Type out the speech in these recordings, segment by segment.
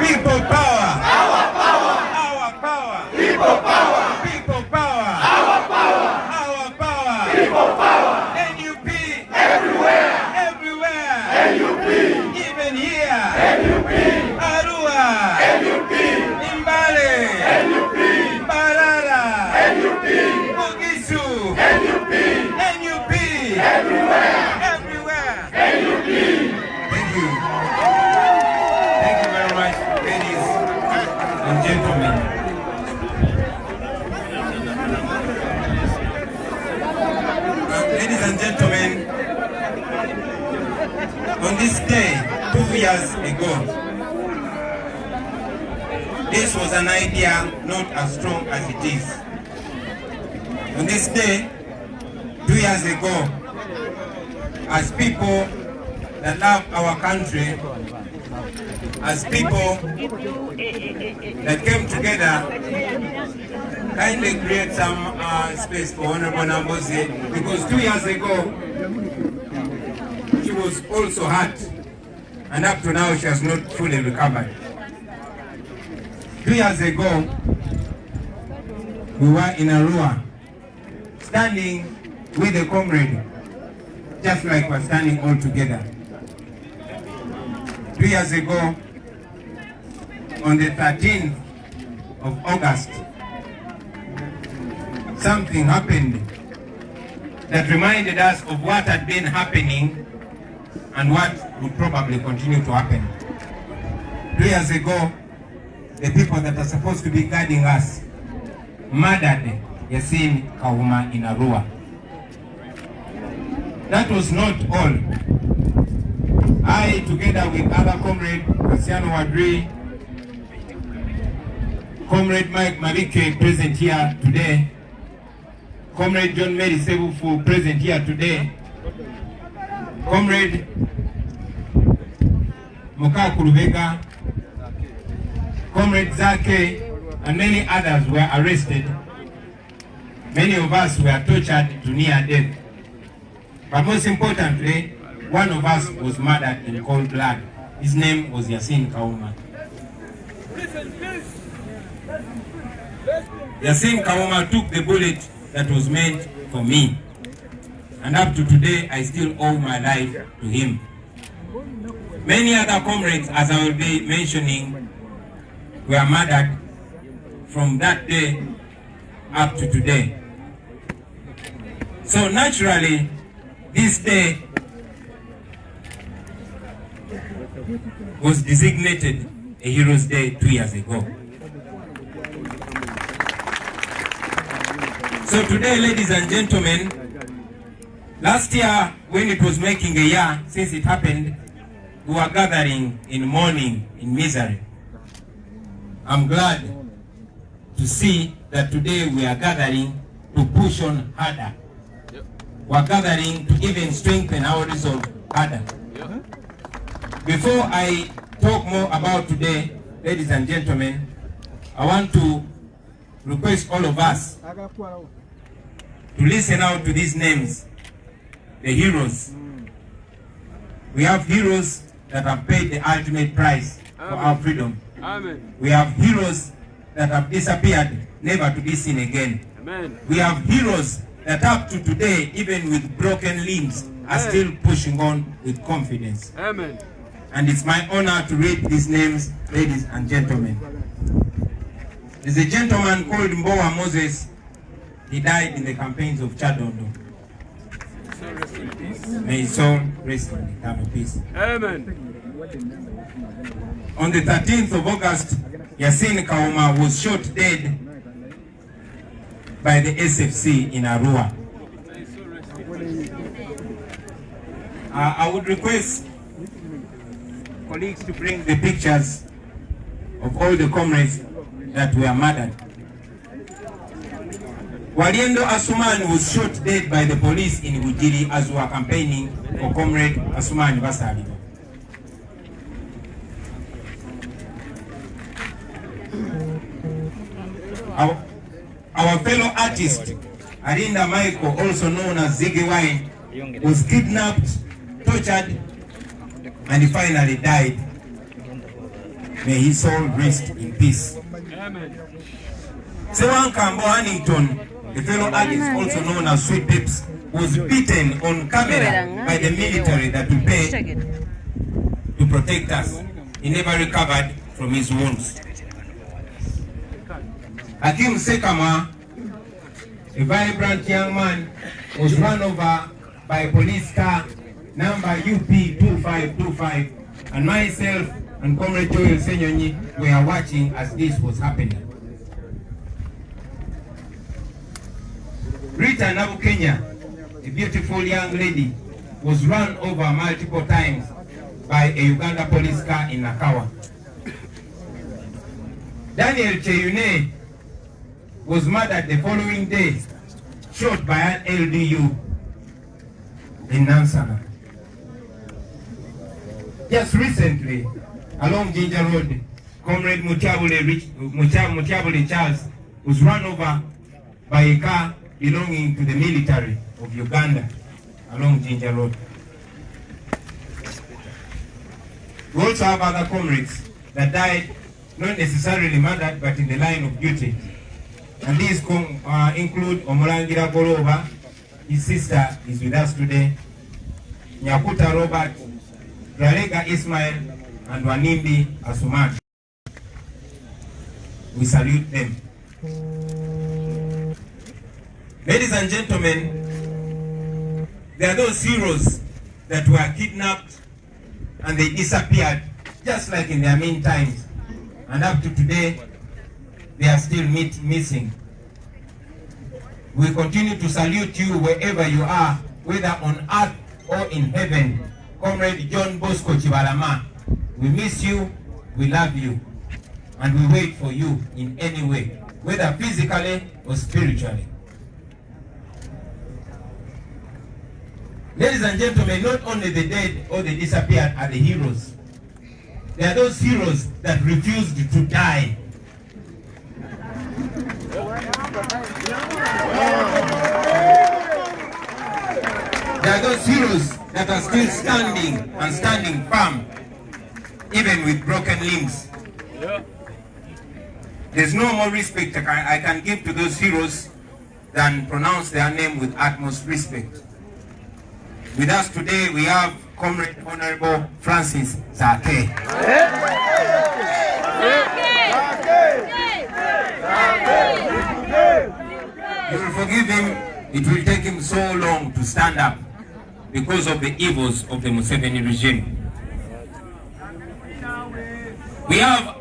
People power. Our power. Our power. People power. People power. Our power. Our power. People power. NUP. Everywhere. Everywhere. NUP. Even here. NUP. Arua. NUP. Imbale. NUP. Barara. NUP. Bugisu. NUP. NUP. Everywhere. Everywhere. NUP. Thank you. Thank you very much, ladies and gentlemen. Ladies and gentlemen, on this day, 2 years ago, this was an idea not as strong as it is. On this day, 2 years ago, as people that love our country, as people that came together, kindly create some space for Honorable Nambooze, because 2 years ago, she was also hurt, and up to now she has not fully recovered. 2 years ago, we were in Arua, standing with a comrade, just like we're standing all together. 2 years ago, on the 13th of August, something happened that reminded us of what had been happening and what would probably continue to happen. 2 years ago, the people that are supposed to be guiding us murdered Yasin Kawuma in Arua. That was not all. I, together with other comrade Cristiano Wadri, Comrade Mike Marike, present here today, Comrade John Mary Sebufu, present here today, Comrade Mukakurubega, Comrade Zake, and many others were arrested. Many of us were tortured to near death. But most importantly, one of us was murdered in cold blood. His name was Yasin Kawuma. Yasin Kawuma took the bullet that was meant for me. And up to today, I still owe my life to him. Many other comrades, as I will be mentioning, were murdered from that day up to today. So naturally, this day was designated a Heroes Day 2 years ago. So today, ladies and gentlemen, last year when it was making a year since it happened, we were gathering in mourning, in misery. I'm glad to see that today we are gathering to push on harder. We're gathering to even strengthen our resolve harder. Before I talk more about today, ladies and gentlemen, I want to request all of us to listen out to these names, the heroes. We have heroes that have paid the ultimate price for our freedom. Amen. We have heroes that have disappeared, never to be seen again. Amen. We have heroes that up to today, even with broken limbs, are still pushing on with confidence. Amen. And it's my honor to read these names, ladies and gentlemen. There's a gentleman called Mbowa Moses. He died in the campaigns of Chadondo. May his soul rest in eternal peace. Amen. On the 13th of August, Yasin Kawuma was shot dead by the SFC in Arua. I would request colleagues to bring the pictures of all the comrades that were murdered. Waliendo Asumani was shot dead by the police in Ujiri as we were campaigning for Comrade Asumani Basali. Our fellow artist, Arinda Michael, also known as Bobiwine, was kidnapped, tortured, and he finally died. May his soul rest in peace. Sewankambo Hannington, the fellow artist also known as Sweet Pips, was beaten on camera by the military that we paid to protect us. He never recovered from his wounds. Hakim Sekama, a vibrant young man, was run over by a police car number UP 2525, and myself and Comrade Ssenyonyi were watching as this was happening. Rita Nabukenya, a beautiful young lady, was run over multiple times by a Uganda police car in Nakawa. Daniel Cheyune was murdered the following day, shot by an LDU in Nansana. Just recently, along Ginger Road, Comrade Mutyabule Charles was run over by a car belonging to the military of Uganda along Ginger Road. We also have other comrades that died, not necessarily murdered, but in the line of duty. And these include Omulangira Goloba, his sister is with us today, Nyakuta Robert, Ralega Ismail, and Wanimbi Asuman. We salute them. Ladies and gentlemen, there are those heroes that were kidnapped and they disappeared, just like in their mean times. And up to today, they are still missing. We continue to salute you wherever you are, whether on earth or in heaven. Comrade John Bosco Chibalama, we miss you, we love you, and we wait for you in any way, whether physically or spiritually. Ladies and gentlemen, not only the dead or the disappeared are the heroes. There are those heroes that refused to die. There are those heroes that are still standing and standing firm, even with broken limbs. There's no more respect I can give to those heroes than pronounce their name with utmost respect. With us today, we have Comrade Honorable Francis Zake. You will forgive him, it will take him so long to stand up because of the evils of the Museveni regime. We have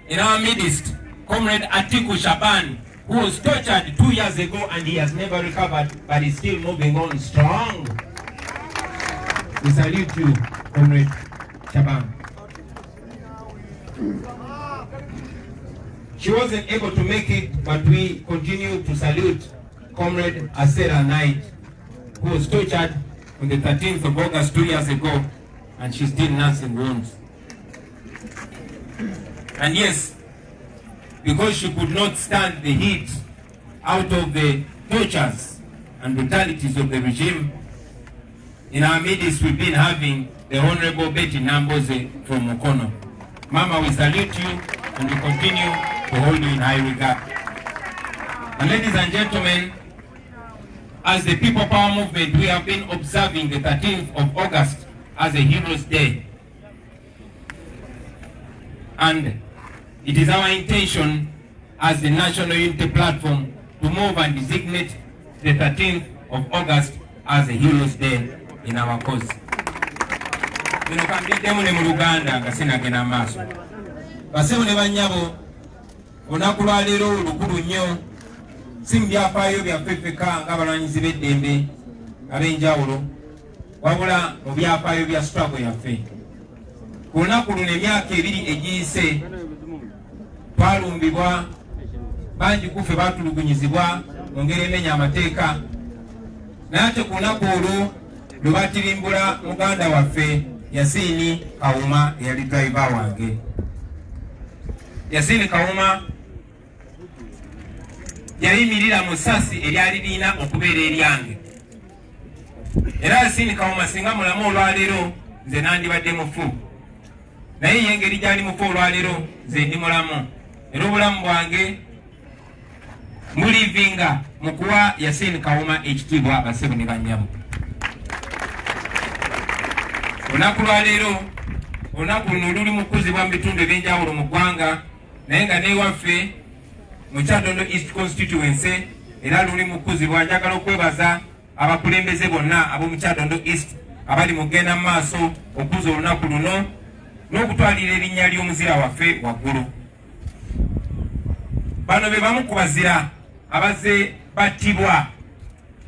in our midst Comrade Atiku Shaban, who was tortured 2 years ago and he has never recovered, but is still moving on strong. We salute you, Comrade Shaban. She wasn't able to make it, but we continue to salute Comrade Asera Knight, who was tortured on the 13th of August 2 years ago, and she's still nursing wounds. And yes, because she could not stand the heat out of the tortures and brutalities of the regime, in our midst we've been having the Honorable Betty Nambooze from Mukono. Mama, we salute you and we continue to hold you in high regard. And ladies and gentlemen, as the People Power Movement, we have been observing the 13th of August as a Heroes Day. And it is our intention as the National Unity Platform to move and designate the 13th of August as a Heroes Day in our cause. Bino kambidemu ne mu Uganda nga sinagenda maaso. Basebo ne bannyabo, olunaku lwa leero lukulu nnyo, si mu byafaayo byaffe ffeka ng'abalwanyizi b'eddembe ab'enjawulo, wabula mu byafaayo bya struggle yaffe. Ku lunaku luno emyaka 2 egiyise twalumbibwa, bangi kuffe baatulugunyizibwa mu ngeri emenya amateeka, naye ate ku lunaku olwo lwe batirimbula muganda waffe Yasini Kawuma eyali driver wange. Yasini Kawuma yayimirira mu ssasi eryali lirina okubeera eryange. Era Yasini Kawuma singa mulamu olwaleero nze nandibadde mufu. naye yengeri gyali mufa olwaleero nze ndi mulamu era obulamu bwange mulivinga mu kuwa Yasin Kawuma ekitiibwa bassebo ne bannyabo. Olunaku lwaleero olunaku luno luli mu kukuzibwa mu bitundu ebyenjawulo mu ggwanga naye nga newaffe mu Kyaddondo East Constituency era luli mu kukuzibwa. Njagala okwebaza abakulembeze bonna ab'omu Kyaddondo East abali mu kugenda mu maaso okuza olunaku luno n'okutwalira erinnya ly'omuzira waffe waggulu. Bano be bamu ku bazira abazze battibwa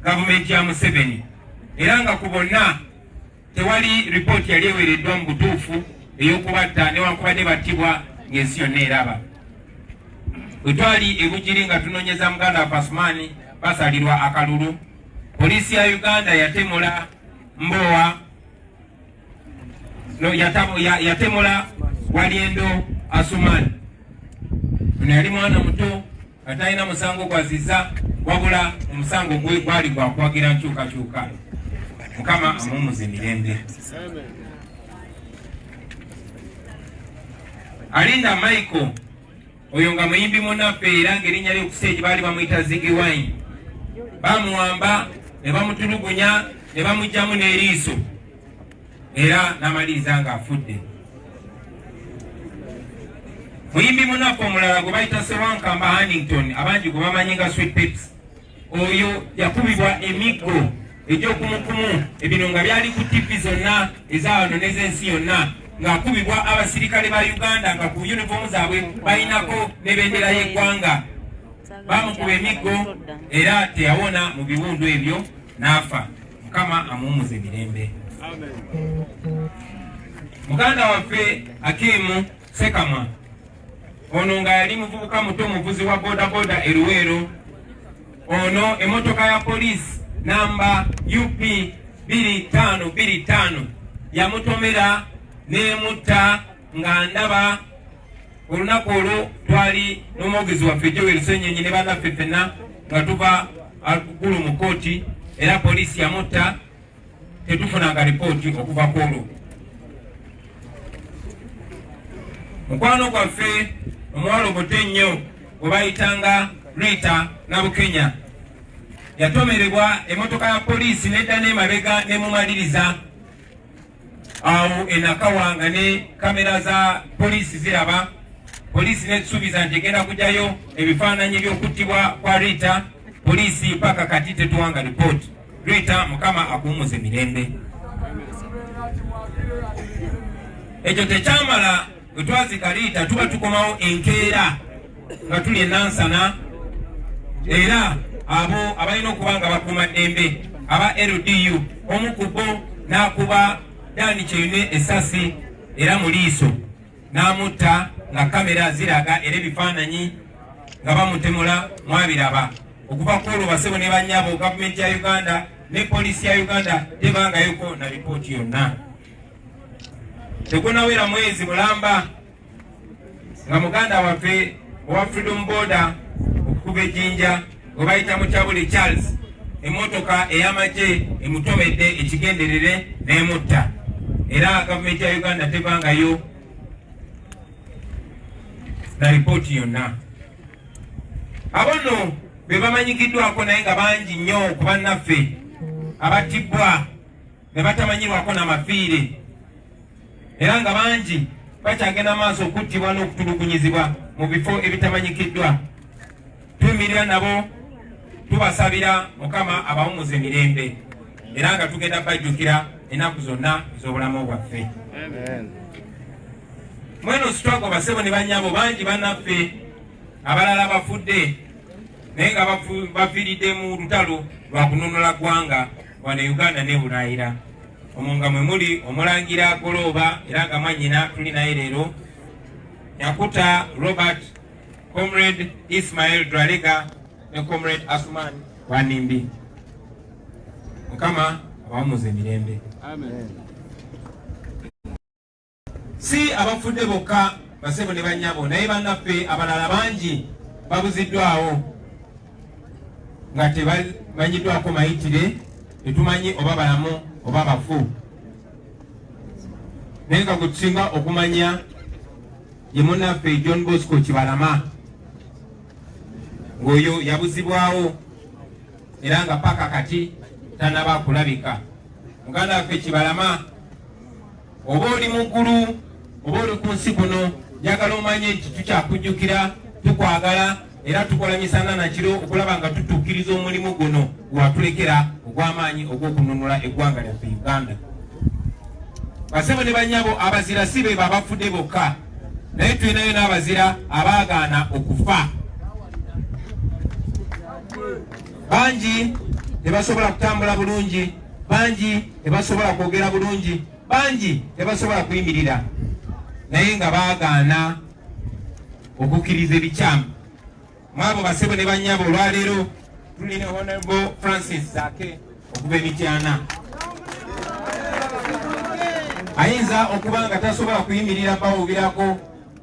gavumenti ya Museveni era nga ku bonna tewali ripooti yali eweereddwa mu butuufu ey'okubatta newankubadde battibwa ng'ensi yonna eraba. Bwe twali e Bugiri nga tunoonyeza muganda wa Pasumani basalirwa akalulu, poliisi ya Uganda yatemula Mbowa yatemula Walyendo Asumani. Ono yali mwana muto nga talina musango gwaziza wabula omusango gwe gwali gwa kwagira nkyukakyuka. Mukama amumuze emirembe. Alinda Michael oyo nga muyimbi munaffe era ng'erinnya lye ku stage baali bamuyita Bobiwine. Bamuwamba ne bamutulugunya ne bamugyamu n'eriiso era n'amaliriza ng'afudde. Muyimbi munaffe omulala gwe bayita Sewankamba Hannington abangi gwe bamanyi nga Sweet Peps, oyo yakubibwa emiggo egy'okumukumu. Ebino nga byali ku TV zonna ezawano n'ez'ensi yonna ng'akubibwa abasirikale ba Uganda nga ku uniform zaabwe bayinako n'ebendera y'eggwanga. Bamukuba emiggo era teyawona mu biwundu ebyo n'afa. Mukama amuwumuze emirembe. Muganda waffe Akimu Sekamwa ono nga yali muvubuka muto muvuzi wa bodaboda e Luweero. Ono emotoka ya poliisi namba UP 2525 yamutomera n'emutta nga ndaba olunaku olwo twali n'omwogezi waffe Joel Ssenyonyi ne bannaffe ffenna nga tuva alukugulu mu kooti era poliisi yamutta tetufunanga ripooti okuva ku olwo. Mukwano gwaffe omuwala omuto ennyo gwe bayitanga Rita Nabukenya yatomerebwa emotoka ya poliisi nedda n'emabega nemumaliriza awo enakawanga ne kamera za poliisi ziraba. Poliisi netusuubiza nti egenda kujjayo ebifaananyi by'okuttibwa kwa Rita. Poliisi paka kati tetuwanga ripooti. Rita Mukama akuwumuze emirembe. Ekyo tekyamala bwe twazika Rita tuba tukomawo enkeera nga tuli e Nansana era abo abalina okuba nga bakuuma ddembe aba LDU omu ku bo n'akuba Dani Kyeyune essasi era mu liiso n'amutta nga kamera ziraga era ebifaananyi nga bamutemula mwabiraba. Okuva ku olwo bassebo ne bannyabo gavumenti ya Uganda ne poliisi ya Uganda tebangayoko na ripooti yonna. Tegunawera mwezi mulamba nga muganda waffe owa Freedom Border okukuba ejjinja gwe bayita Mutabule Charles emmotoka ey'amagye emutomedde ekigenderere n'emutta era gavumenti ya Uganda tebangayo na ripooti yonna. Abono be bamanyikiddwako naye nga bangi nnyo ku bannaffe abattibwa ne batamanyirwako n'amafiire era nga bangi bakyagenda maaso okuttibwa n'okutulugunyizibwa mu bifo ebitamanyikiddwa. Tuyimirira nabo tubasabira Mukama abawumuze emirembe era nga tugenda bajjukira ennaku zonna ez'obulamu bwaffe. Mweno sitwago bassebo ne bannyabo bangi bannaffe abalala bafudde naye nga bafiiridde mu lutalo lwa kununula ggwanga wano Uganda ne Bulayira. Omwo nga mwe muli omulangira Golooba era nga mwannyina tuli naye leero, Nyakuta Robert, Comrade Ismail Dwalega ne Comrade Asuman Wanimbi. Mukama abawumuze emirembe. Amen. Si abafudde bokka bassebo ne bannyabo naye bannaffe abalala bangi babuziddwawo nga tebamanyiddwako mayitire, tetumanyi oba balamu oba bafu. nenga kutusinga okumanya ye munnaffe John Bosco Kibalama ng'oyo yabuzibwawo era nga paka kati tanaba kulabika. Muganda waffe Kibalama, oba oli muggulu oba oli ku nsi kuno, njagala omanye nti tukyakujjukira, tukwagala era tukola misana na kiro okulaba nga tutuukiriza omulimu guno gwatulekera ogw'amaanyi ogw'okununula eggwanga lyaffe Uganda. Basebo ne bannyabo, abazira si be babafudde bokka, naye tulinayo n'abazira abaagaana okufa. Bangi tebasobola kutambula bulungi, bangi tebasobola kwogera bulungi, bangi tebasobola kuyimirira, naye nga baagaana okukkiriza ebikyamu. Mwabo basebo ne bannyabo, olwaleero tulina Honorable Francis Ssake okuva Emityana. Ayinza okuba nga tasobola kuyimirira bawugirako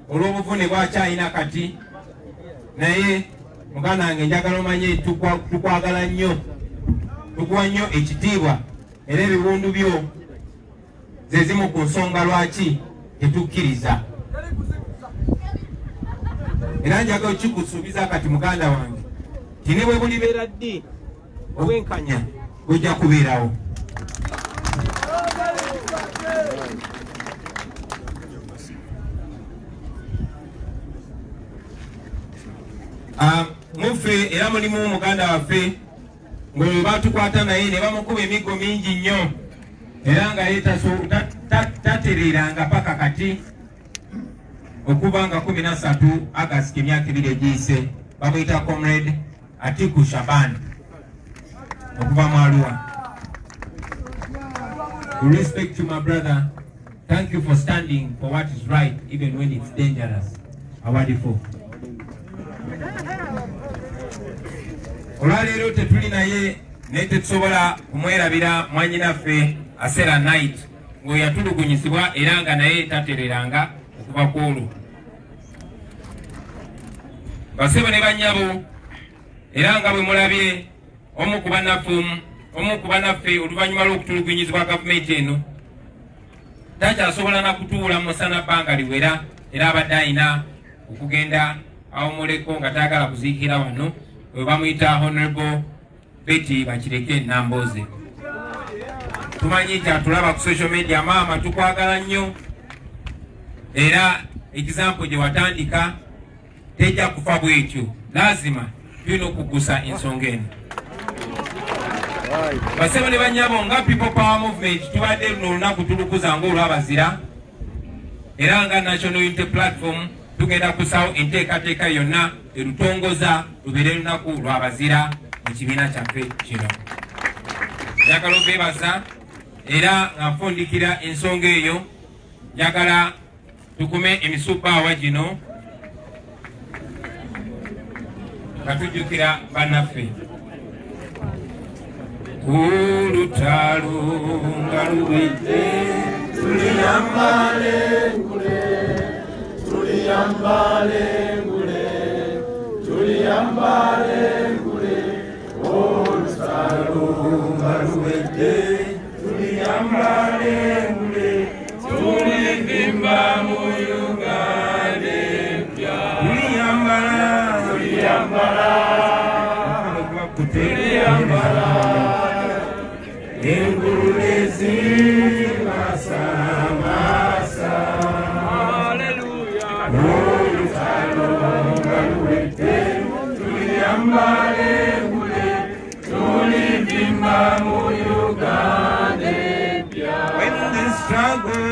olw'obuvune bwakyayina kati, naye muganda wange njagala omanye tukwagala nnyo, tukuwa nnyo ekitiibwa era ebiwundu byo ze zimu ku nsonga lwaki tetukkiriza. Era njagala kikusuubiza kati muganda wange ti ne bwe bulibeera ddi obwenkanya bujja kubeerawo. Muffe era mulimu muganda waffe ng'oyo batukwata naye ne bamukuba emiggo mingi nnyo era nga ye tatereeranga paka kati okuva nga 13 August emyaka 2 egiyise. Bamuyita Comrade Atiku Shaban okuva mu Arua. With respect to my brother, thank you for standing for what is right even when it's dangerous. Awardiful. Olwaleero tetuli naye naye tetusobola kumwerabira mwannyinaffe Asera Night ng'oyo yatulugunyisibwa era nga naye tatereranga okuva ku olwo. Basebo ne bannyabo, era nga bwe mulabye omu ku bannaffe oluvannyuma lw'okutulugunyizibwa gavumenti eno takyasobola na kutuula musana bbanga liwera, era abadde ayina okugenda awomuleko nga taagala kuziikira wano, we bamuyita Honorable Betty Bakireke Nambooze. Tumanyi nti atulaba ku social media, maama tukwagala nnyo era example gye watandika tejja kufa bwetyo, lazima tulina okugusa ensonga eno. Basebo ne bannyabo, nga People Power Movement tubadde luno olunaku tulukuza ng'olwabazira era nga National Unity Platform tugenda kusawo enteekateeka yonna erutongoza lubeere lunaku lwabazira mu kibiina kyaffe kino. Njagala obeebaza era nga nfundikira ensonga eyo, njagala tukume emisubbaawa gino nga tujjukira bannaffe. Olutalo nga luwedde tuliyambale ngule, tuliyambale ngule, tuliyambale ngule. Olutalo nga luwedde tuliyambale ngule, tulivimba mu Uganda empya. Tuliyambala, tuliyambala, tuliyambala engule zimasamasa. Haleluya. Olutalo nga luwedde tuliyambale ngule, tulivimba mu Uganda empya. When the struggle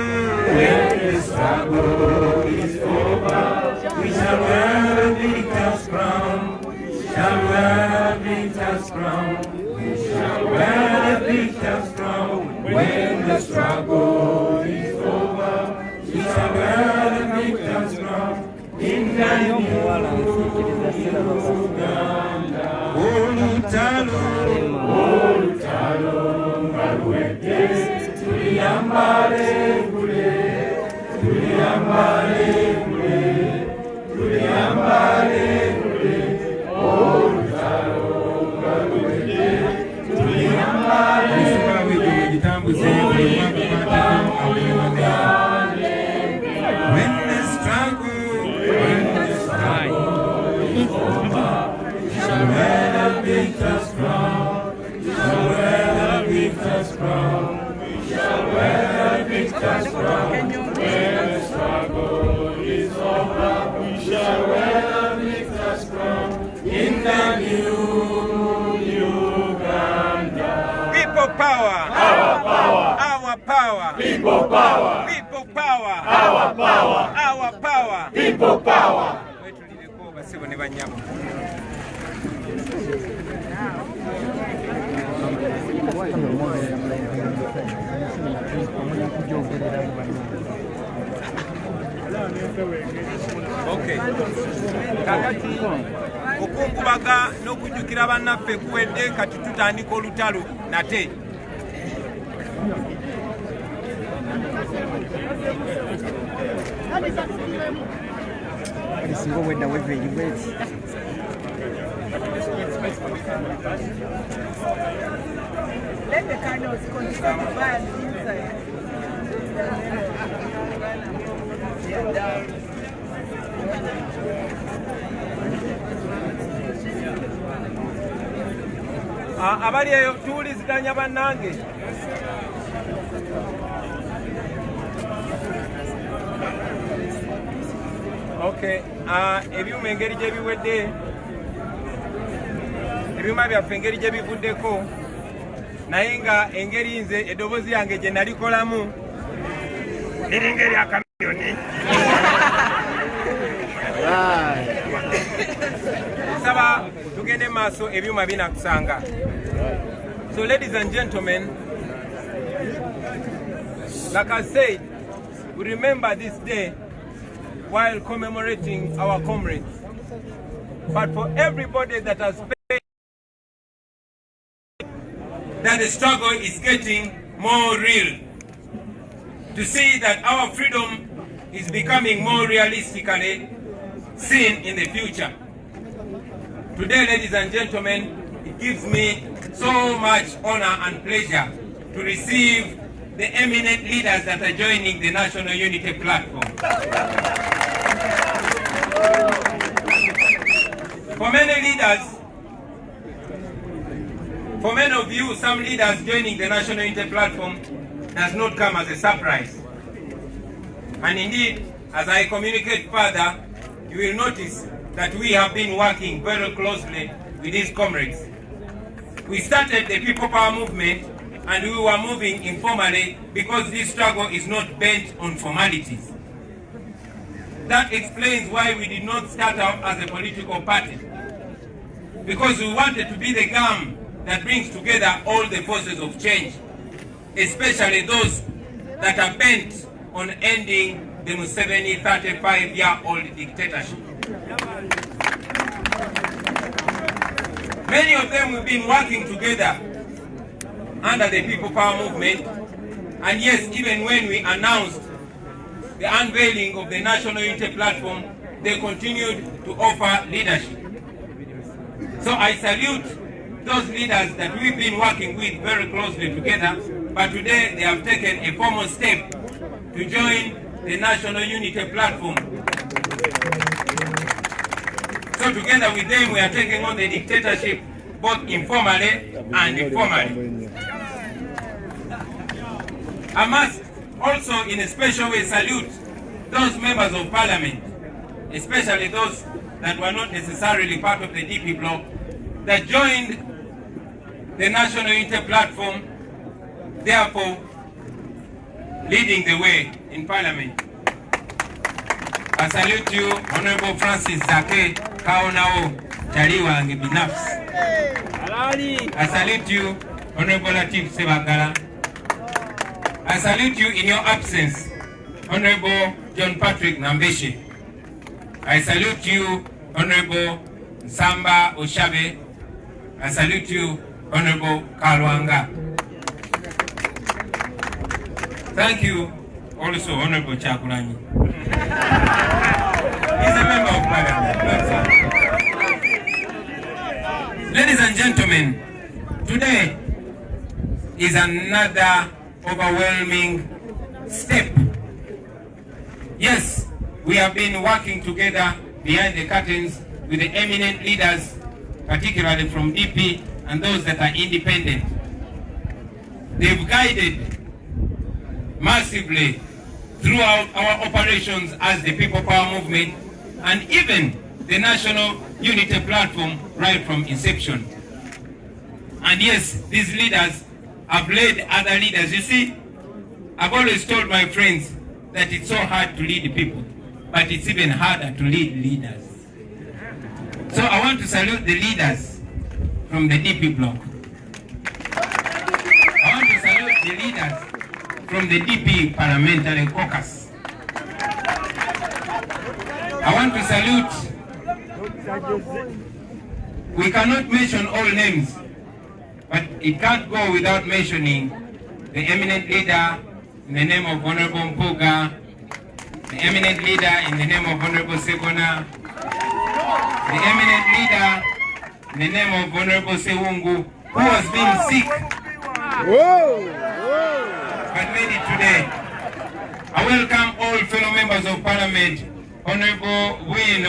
is over, we shall wear the victor's crown. We shall wear the victor's crown. We shall wear the victor's crown. When the struggle is over, we shall wear the victor's crown. In the new Uganda. Olutalo, olutalo nga luwedde tuliyambale ngule, tuliyambale ngule, tuliyambale ngule. Olutalo nga luwedde tuliyambale ngule, gitambuze buli mwaka victor's crown. We shall wear the victor's crown. We shall wear the victor's crown. When the struggle is over, we shall wear the victor's crown in the new Uganda. People power. Our power. Our power. People power. People power. Our power. Our power. People power. Okay. Kakati okunkubaga n'okujjukira bannaffe kuwedde kati tutandika olutalo nate. Let the candles continue to burn inside. Abali eyo tuwuliziganya bannange. Okay, ebyuma engeri gye biwedde, ebyuma byaffe engeri gye bivuddeko, naye nga engeri nze eddoboozi yange gye nalikolamu liringa eryakamyoni. Saba tugende maaso ebyuma binakusanga. So ladies and gentlemen, like I said, we remember this day while commemorating our comrades. But for everybody that has paid, that the struggle is getting more real. To see that our freedom is becoming more realistically seen in the future. Today, ladies and gentlemen, it gives me so much honor and pleasure to receive the eminent leaders that are joining the National Unity Platform. For many leaders, for many of you, some leaders joining the National Unity Platform does not come as a surprise. And indeed, as I communicate further, you will notice that we have been working very closely with these comrades. We started the People Power movement and we were moving informally because this struggle is not bent on formalities. That explains why we did not start out as a political party. Because we wanted to be the gum that brings together all the forces of change, especially those that are bent on ending the Museveni 35-year-old dictatorship. Many of them have been working together under the People Power movement, and yes, even when we announced the unveiling of the National Unity Platform, they continued to offer leadership. So I salute those leaders that we've been working with very closely together, but today they have taken a formal step to join the National Unity Platform. So together with them we are taking on the dictatorship both informally and formally. I must also in a special way salute those members of parliament, especially those that were not necessarily part of the DP bloc, that joined the National Unity Platform, therefore leading the way in parliament. I salute you, Honorable Francis Zake Kaonao Chaliwange Binafs. I salute you, Honorable Latif Sebagala. I salute you in your absence, Honorable John Patrick Nambeshe. I salute you, Honorable Nsamba Oshabe. I salute you, Honorable Kalwanga. Thank you also, Honorable Chakulani. He's a member of parliament. Ladies and gentlemen, today is another overwhelming step. Yes, we have been working together behind the curtains with the eminent leaders particularly from DP and those that are independent. They've guided massively throughout our operations as the People Power Movement and even the National Unity Platform right from inception. And yes, these leaders have led other leaders. You see, I've always told my friends that it's so hard to lead people, but it's even harder to lead leaders. So I want to salute the leaders from the DP block. I want to salute the leaders from the DP parliamentary caucus. I want to salute, we cannot mention all names, but it can't go without mentioning the eminent leader in the name of Honorable Mpuga, the eminent leader in the name of Honorable Ssegona, the eminent leader in the name of Honorable Ssenyonyi, who has been sick but made it today. I welcome all fellow members of Parliament, Honorable Bobiwine,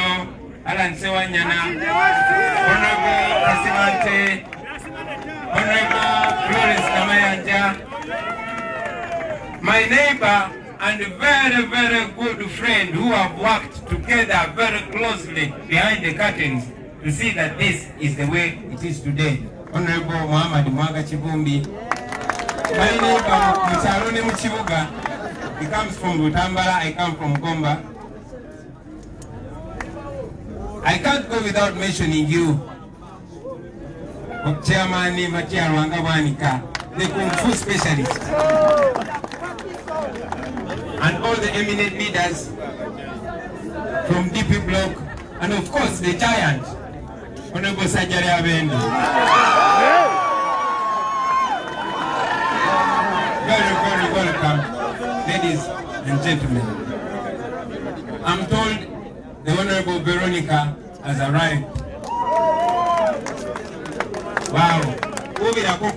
Honorable Kasimante, Honorable Florence Namayanja, my neighbor and very, very good friend who have worked together very closely behind the curtains to see that this is the way it is today. Honorable Kivumbi, my neighbor Muwonge, he comes from Butambala, I come from Gomba. I can't go without mentioning you, Chairman Mathias, the Kung Fu specialist, and all the eminent leaders from DP block, and of course the giant, Honorable Ssanyonyi. Very, very welcome, ladies and gentlemen. I'm told the Honorable Veronica has arrived. Wow. Honorable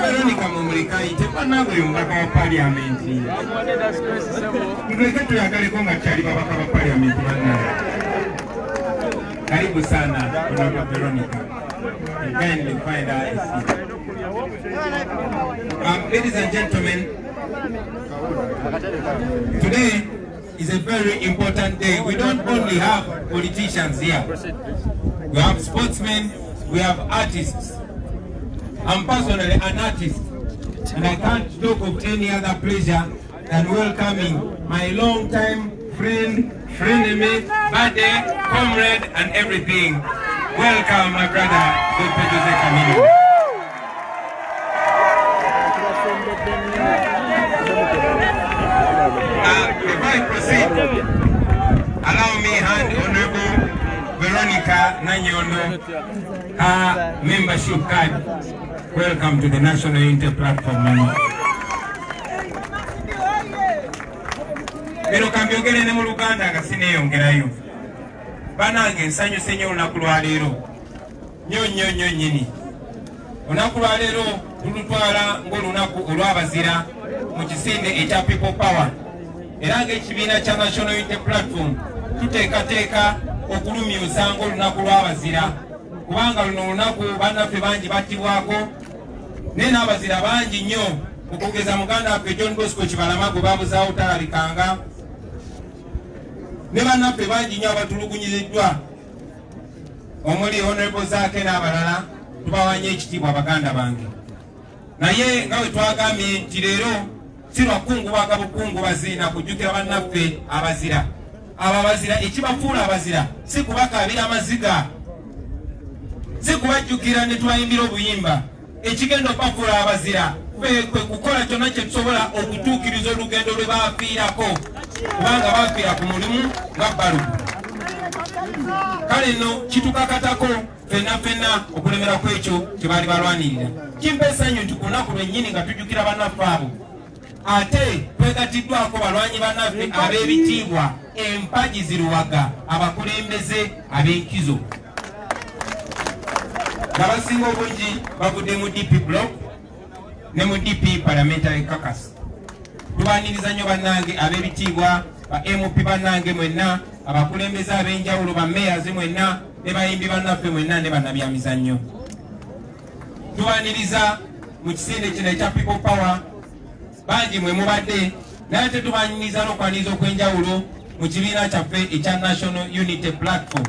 Veronica Mumulika, itepana buli mubaka wa parliament. Ndeke tuyagaleko nga kyali babaka ba parliament banna. Karibu sana Honorable Veronica. You kindly find her a seat. Ladies and gentlemen, today is a very important day. We don't only have politicians here. We have sportsmen, we have artists. I'm personally an artist, and I can't talk of any other pleasure than welcoming my long-time friend, frenemy, buddy, comrade, and everything. Welcome, my brother, Dr. Jose Camilo. Before I proceed, allow me hand Honorable Veronica Nanyono her membership card. Welcome to the National Unity Platform. Pero kambyogere ne mu Uganda nga sineyongerayo. Banange nsanyuse nnyo olunaku lwa leero. Nnyo nnyini. Olunaku lwa leero tulutwala ng'olunaku olw'abazira mu kisinde ekya People Power. Era ng'ekibiina kya National Unity Platform tuteekateeka okulumyusa ng'olunaku lw'abazira. Kubanga luno olunaku bannaffe bangi battibwako naye n'abazira bangi nnyo okugeza muganda waffe John Bosco Kibalama gwe babuzaawo talabikanga ne bannaffe bangi nnyo abatulugunyiziddwa omuli Honorable Honzaake n'abalala tubawanye ekitiibwa baganda bange. Naye nga bwe twagambye nti leero si lwakungubaga bukungubazi na kujjukira bannaffe abazira. Abo abazira ekibafuula abazira si kubakaabira amaziga, si kubajjukira ne tubayimbira obuyimba. Ekigenda okubafuula abazira kwe kukola kyonna kye tusobola okutuukiriza olugendo lwe baafiirako, kubanga baafiira ku mulimu nga bbalubu. Kale nno kitukakatako ffenna okulemera ku ekyo kye baali balwanirira. Kimpa essanyu nti ku lunaku lwennyini nga tujjukira bannaffe abo, ate twegatiddwako balwanyi bannaffe ab'ebitiibwa, empagi ziruwaga, abakulembeze ab'enkizo nga basinga obungi bavudde mu DP block ne mu DP parliamentary caucus. Tubaaniriza nnyo bannange ab'ebitiibwa, ba MP bannange mwenna, abakulembeze ab'enjawulo bammeeyazi mwenna ne bayimbi bannaffe mwenna ne bannabyamizannyo. Tubaniriza mu kisinde kino ekya People Power bangi mwe mubadde naye tetubaniriza n'okwaniriza okw'enjawulo mu kibiina kyaffe ekya National Unity Platform.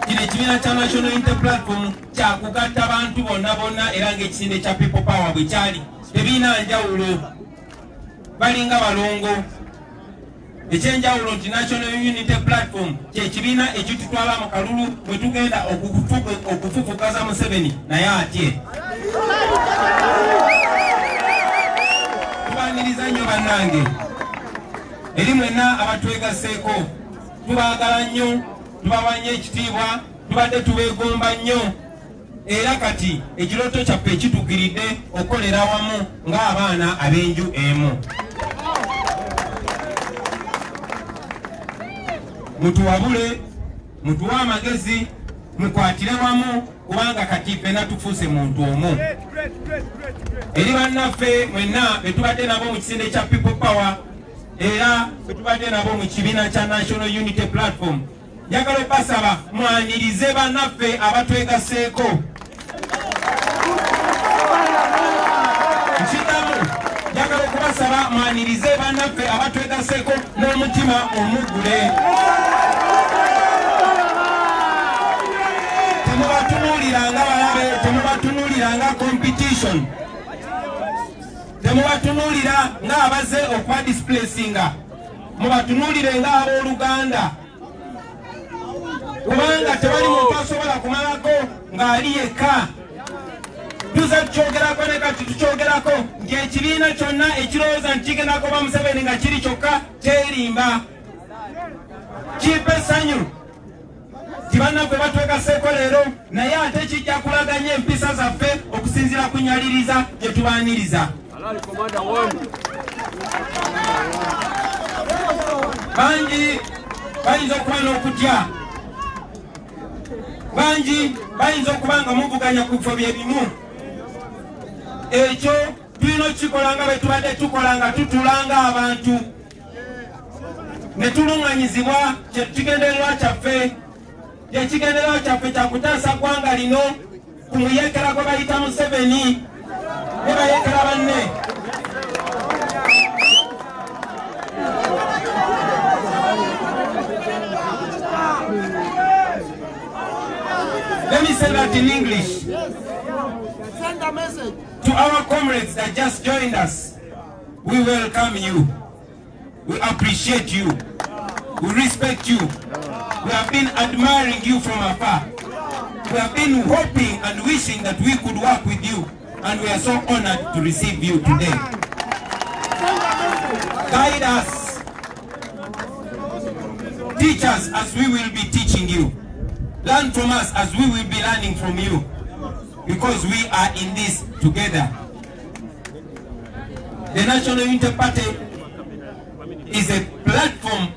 Kino ekibiina kya National Unity Platform kyakugatta abantu bonna bonna era ng'ekisinde ekya People Power bwe kyali tebiina njawulo balinga balongo. Ekyenjawulo nti National Unity Platform kyekibiina ekitutwala mu kalulu bwe tugenda okufufukaza Museveni naye atye. Tubaniriza nnyo bannange eri mwenna abatwegaseeko tubaagala nnyo tubawa nnyo ekitiibwa tubadde tubeegomba nnyo era kati ekirooto kyaffe ekituukiridde okukolera awamu ng'abaana ab'enju emu. Mutuwabule mutuwe amagezi mukwatire wamu kubanga kati ffenna tufuuse muntu omu. Eri bannaffe mwenna be tubadde nabo mu kisinde kya People Power era be tubadde nabo mu kibiina kya National Unity Platform, njagala okubasaba mwanirize bannaffe abatwegaseeko. Njagala okubasaba mwanirize bannaffe abatwegaseeko n'omutima omugule. Temubatunuliranga balabe, temubatunuliranga competition, temubatunulira ng'abaze okwa displacinga, mubatunulire ng'abooluganda kubanga tewali muntu asobola kumalako ng'ali yekka. Tuza tukyogerako ne kati tukyogerako nti ekibiina kyonna ekirowooza nti kigenda kuba Museveni nga kiri kyokka kyerimba. Kipe essanyu ti bannaffe batwegaseeko leero naye ate kijja kulaganya empisa zaffe okusinziira ku nyaliriza gye tubaaniriza. Bangi bayinza okuba n'okutya, bangi bayinza okuba nga muvuganya ku bifo bye bimu. Ekyo tulina okukikola nga bwe tubadde tukola nga tutulanga abantu ne tuluŋŋanyizibwa kyekigendererwa kyaffe. Ekigendererwa kyaffe kya kutaasa ggwanga lino ku muyeekera gwe bayita Museveni ne bayeekera banne. Let me say that in English. Send a message to our comrades that just joined us. We welcome you. We appreciate you. We respect you. We have been admiring you from afar. We have been hoping and wishing that we could work with you, and we are so honored to receive you today. Guide us. Teach us as we will be teaching you. Learn from us as we will be learning from you, because we are in this together. The National Unity Party is a platform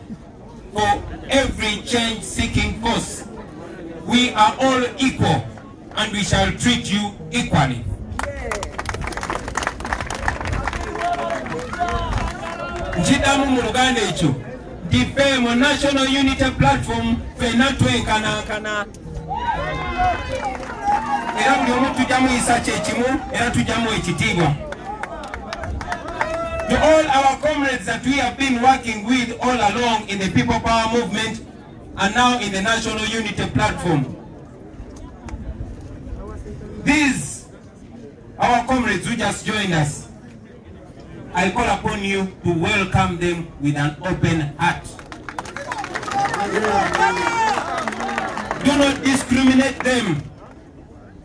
for every change-seeking cause. We are all equal, and we shall treat you equally. Nchidamu mu Luganda ekyo dife mu National Unity Platform fena twenkanankana era buli omu tujja muyisa kyekimu era tujjamu ekitiibwa. To all our comrades that we have been working with all along in the People Power movement and now in the National Unity Platform, these our comrades who just joined us, I call upon you to welcome them with an open heart. Do not discriminate them.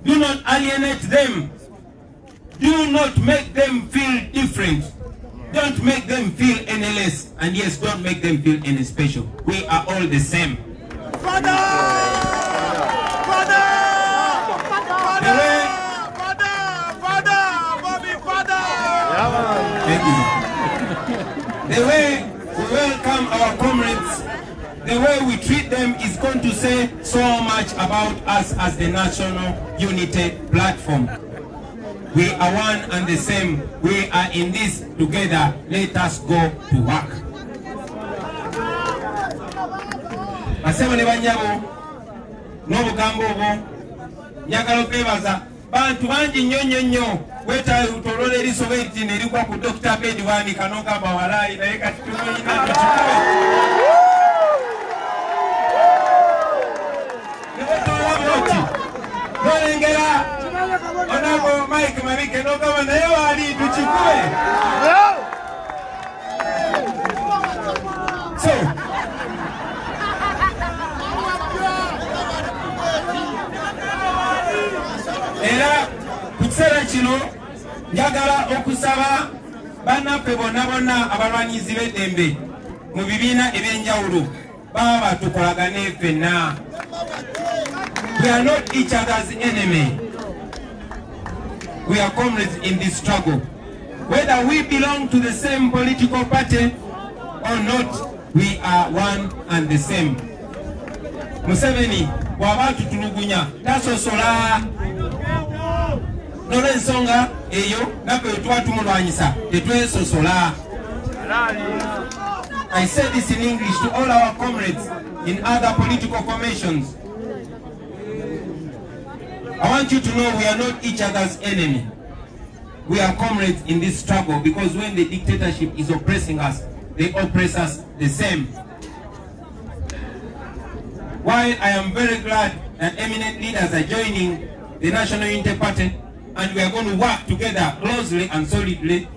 Do not alienate them. Do not make them feel different. Don't make them feel any less. And yes, don't make them feel any special. We are all the same. Father! Father! The way... Father! Bobby, Father! Thank you. The way we welcome our comrades, the way we treat them is going to say so much about us as the National Unity Platform. We are one and the same. We are in this together. Let us go to work. basebo ne banyabo n'obugambo obwo njagala okwebaza bantu bangi nnyo wetaayo utolola erisoba eriti nerigwa ku Dr. Bobiwine kanogamba walayi naye kati tunoyina tukikube nebotolaba oti nolengera onago Mike Mabike nogamba naye wali tukikube. So era kukiseera kino njagala okusaba bannaffe bonna abalwanyizi b'eddembe mu bibiina ebyenjawulo baba batukolagane ffenna. We are not each other's enemy. We are comrades in this struggle. Whether we belong to the same political party or not, we are one and the same. Museveni bw'aba tutulugunya tasosola n'olw'ensonga eyo naffe tuba tumulwanyisa tetwesosola. I say this in English to all our comrades in other political formations. I want you to know we are not each other's enemy. We are comrades in this struggle because when the dictatorship is oppressing us, they oppress us the same. While I am very glad that eminent leaders are joining the National Unity Party and we are going to work together closely and solidly,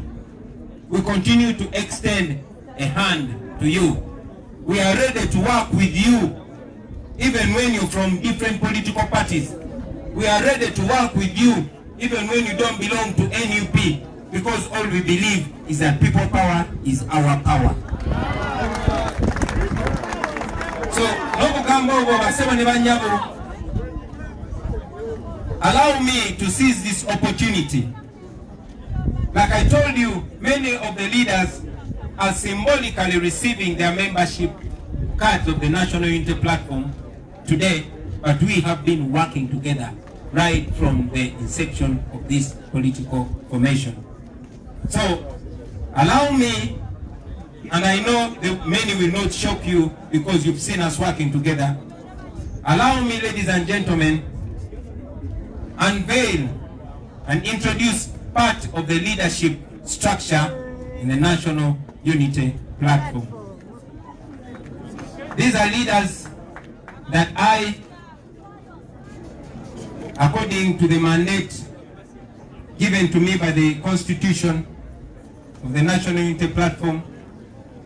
we continue to extend a hand to you. We are ready to work with you even when you're from different political parties. We are ready to work with you even when you don't belong to NUP, because all we believe is that people power is our power. So, allow me to seize this opportunity. Like I told you, many of the leaders are symbolically receiving their membership cards of the National Unity Platform today, but we have been working together right from the inception of this political formation. So, allow me, and I know that many will not shock you because you've seen us working together. Allow me, ladies and gentlemen, unveil and introduce part of the leadership structure in the National Unity Platform. These are leaders that I, according to the mandate given to me by the Constitution of the National Unity Platform,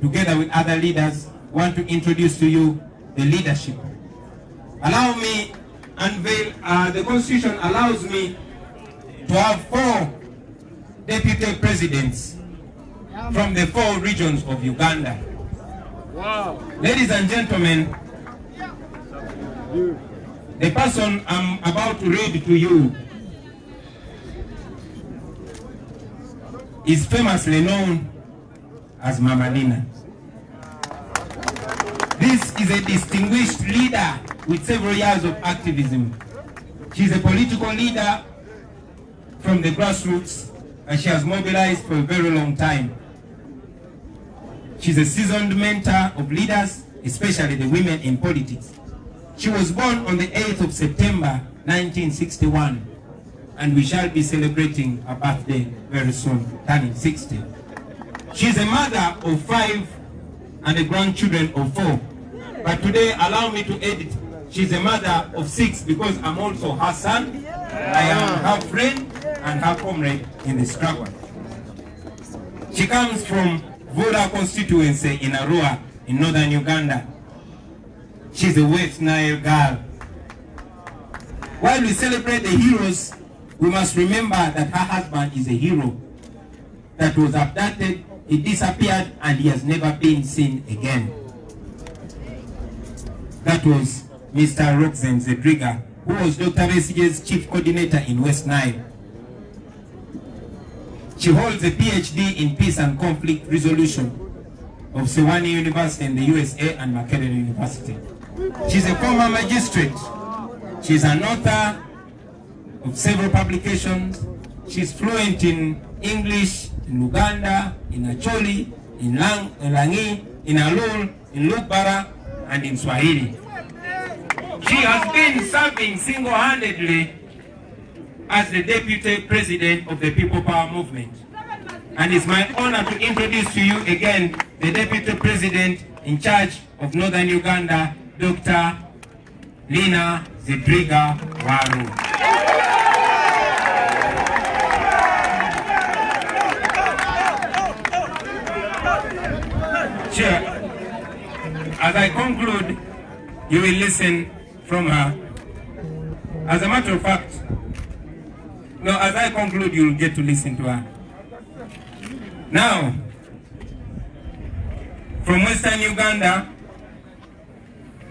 together with other leaders, want to introduce to you the leadership. Allow me unveil, the Constitution allows me to have 4 deputy presidents from the 4 regions of Uganda. Wow. Ladies and gentlemen, the person I'm about to read to you is famously known as Mama Lina. This is a distinguished leader with several years of activism. She's a political leader from the grassroots and she has mobilized for a very long time. She's a seasoned mentor of leaders, especially the women in politics. She was born on the 8th of September 1961 and we shall be celebrating her birthday very soon, turning 60. She's a mother of 5 and a grandchildren of 4. But today, allow me to edit, she's a mother of 6 because I'm also her son. I am her friend and her comrade in the struggle. She comes from Vura constituency in Arua in northern Uganda. She's a West Nile girl. While we celebrate the heroes, we must remember that her husband is a hero that was abducted, he disappeared, and he has never been seen again. That was Mr. Roxanne Zedriga, who was Dr. Besige's chief coordinator in West Nile. She holds a PhD in Peace and Conflict Resolution of Ssenyonyi University in the USA and Makerere University. She's a former magistrate. She's an author of several publications. She's fluent in English, in Uganda, in Acholi, in Langi, in Alul, in Lukbara, and in Swahili. She has been serving single-handedly as the Deputy President of the People Power Movement. And it's my honor to introduce to you again the Deputy President in charge of Northern Uganda, Dr. Lina Zedriga Waru. Chair, as I conclude, you will listen from her. As a matter of fact, no, as I conclude, you will get to listen to her. Now, from Western Uganda,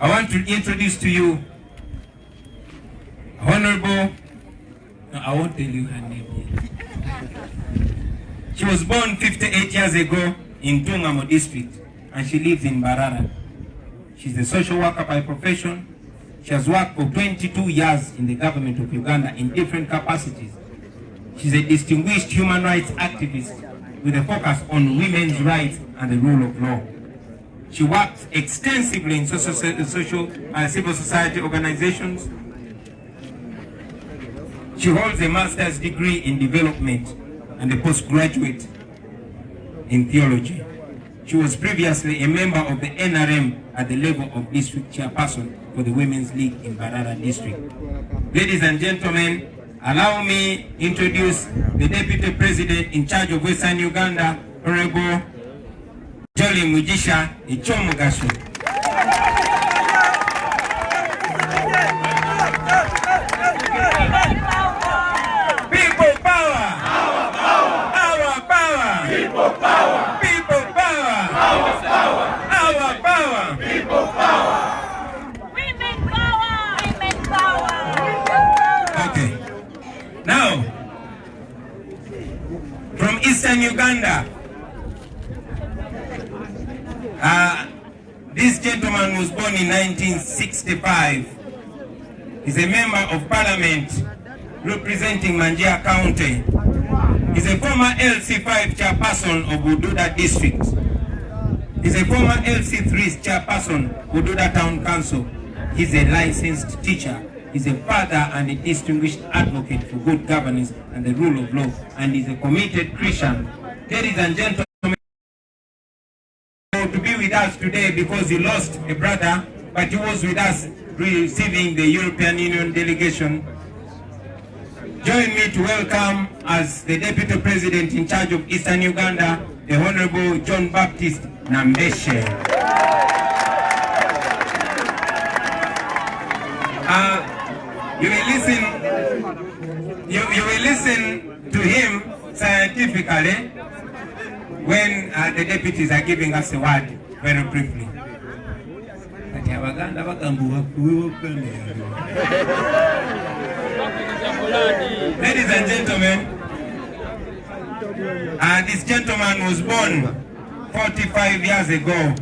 I want to introduce to you Honorable, no, I won't tell you her name yet. She was born 58 years ago in Tungamo district, and she lives in Barara. She's a social worker by profession. She has worked for 22 years in the government of Uganda in different capacities. She's a distinguished human rights activist with a focus on women's rights and the rule of law. She works extensively in civil society organizations. She holds a master's degree in development and a postgraduate in theology. She was previously a member of the NRM at the level of district chairperson for the Women's League in Barara district. Ladies and gentlemen, allow me to introduce the Deputy President in charge of Western Uganda, Honorable Jolly Mujisha Ichomugashu. People power! Our power! Our power! People power! People power! Our power! Our power! People power! Women power! Women power! Okay. Now, from Eastern Uganda, this gentleman was born in 1965. He's a member of parliament representing Manjia County. He's a former LC5 chairperson of Ududa district. He's a former LC3 chairperson, Ududa Town Council. He's a licensed teacher. He's a father and a distinguished advocate for good governance and the rule of law. And he's a committed Christian. Ladies and gentlemen, to be with us today because he lost a brother, but he was with us receiving the European Union delegation. Join me to welcome as the Deputy President in charge of Eastern Uganda, the Honorable John Baptist Nambeshe. You will listen to him scientifically when the deputies are giving us a word very briefly. Ladies and gentlemen, this gentleman was born 45 years ago.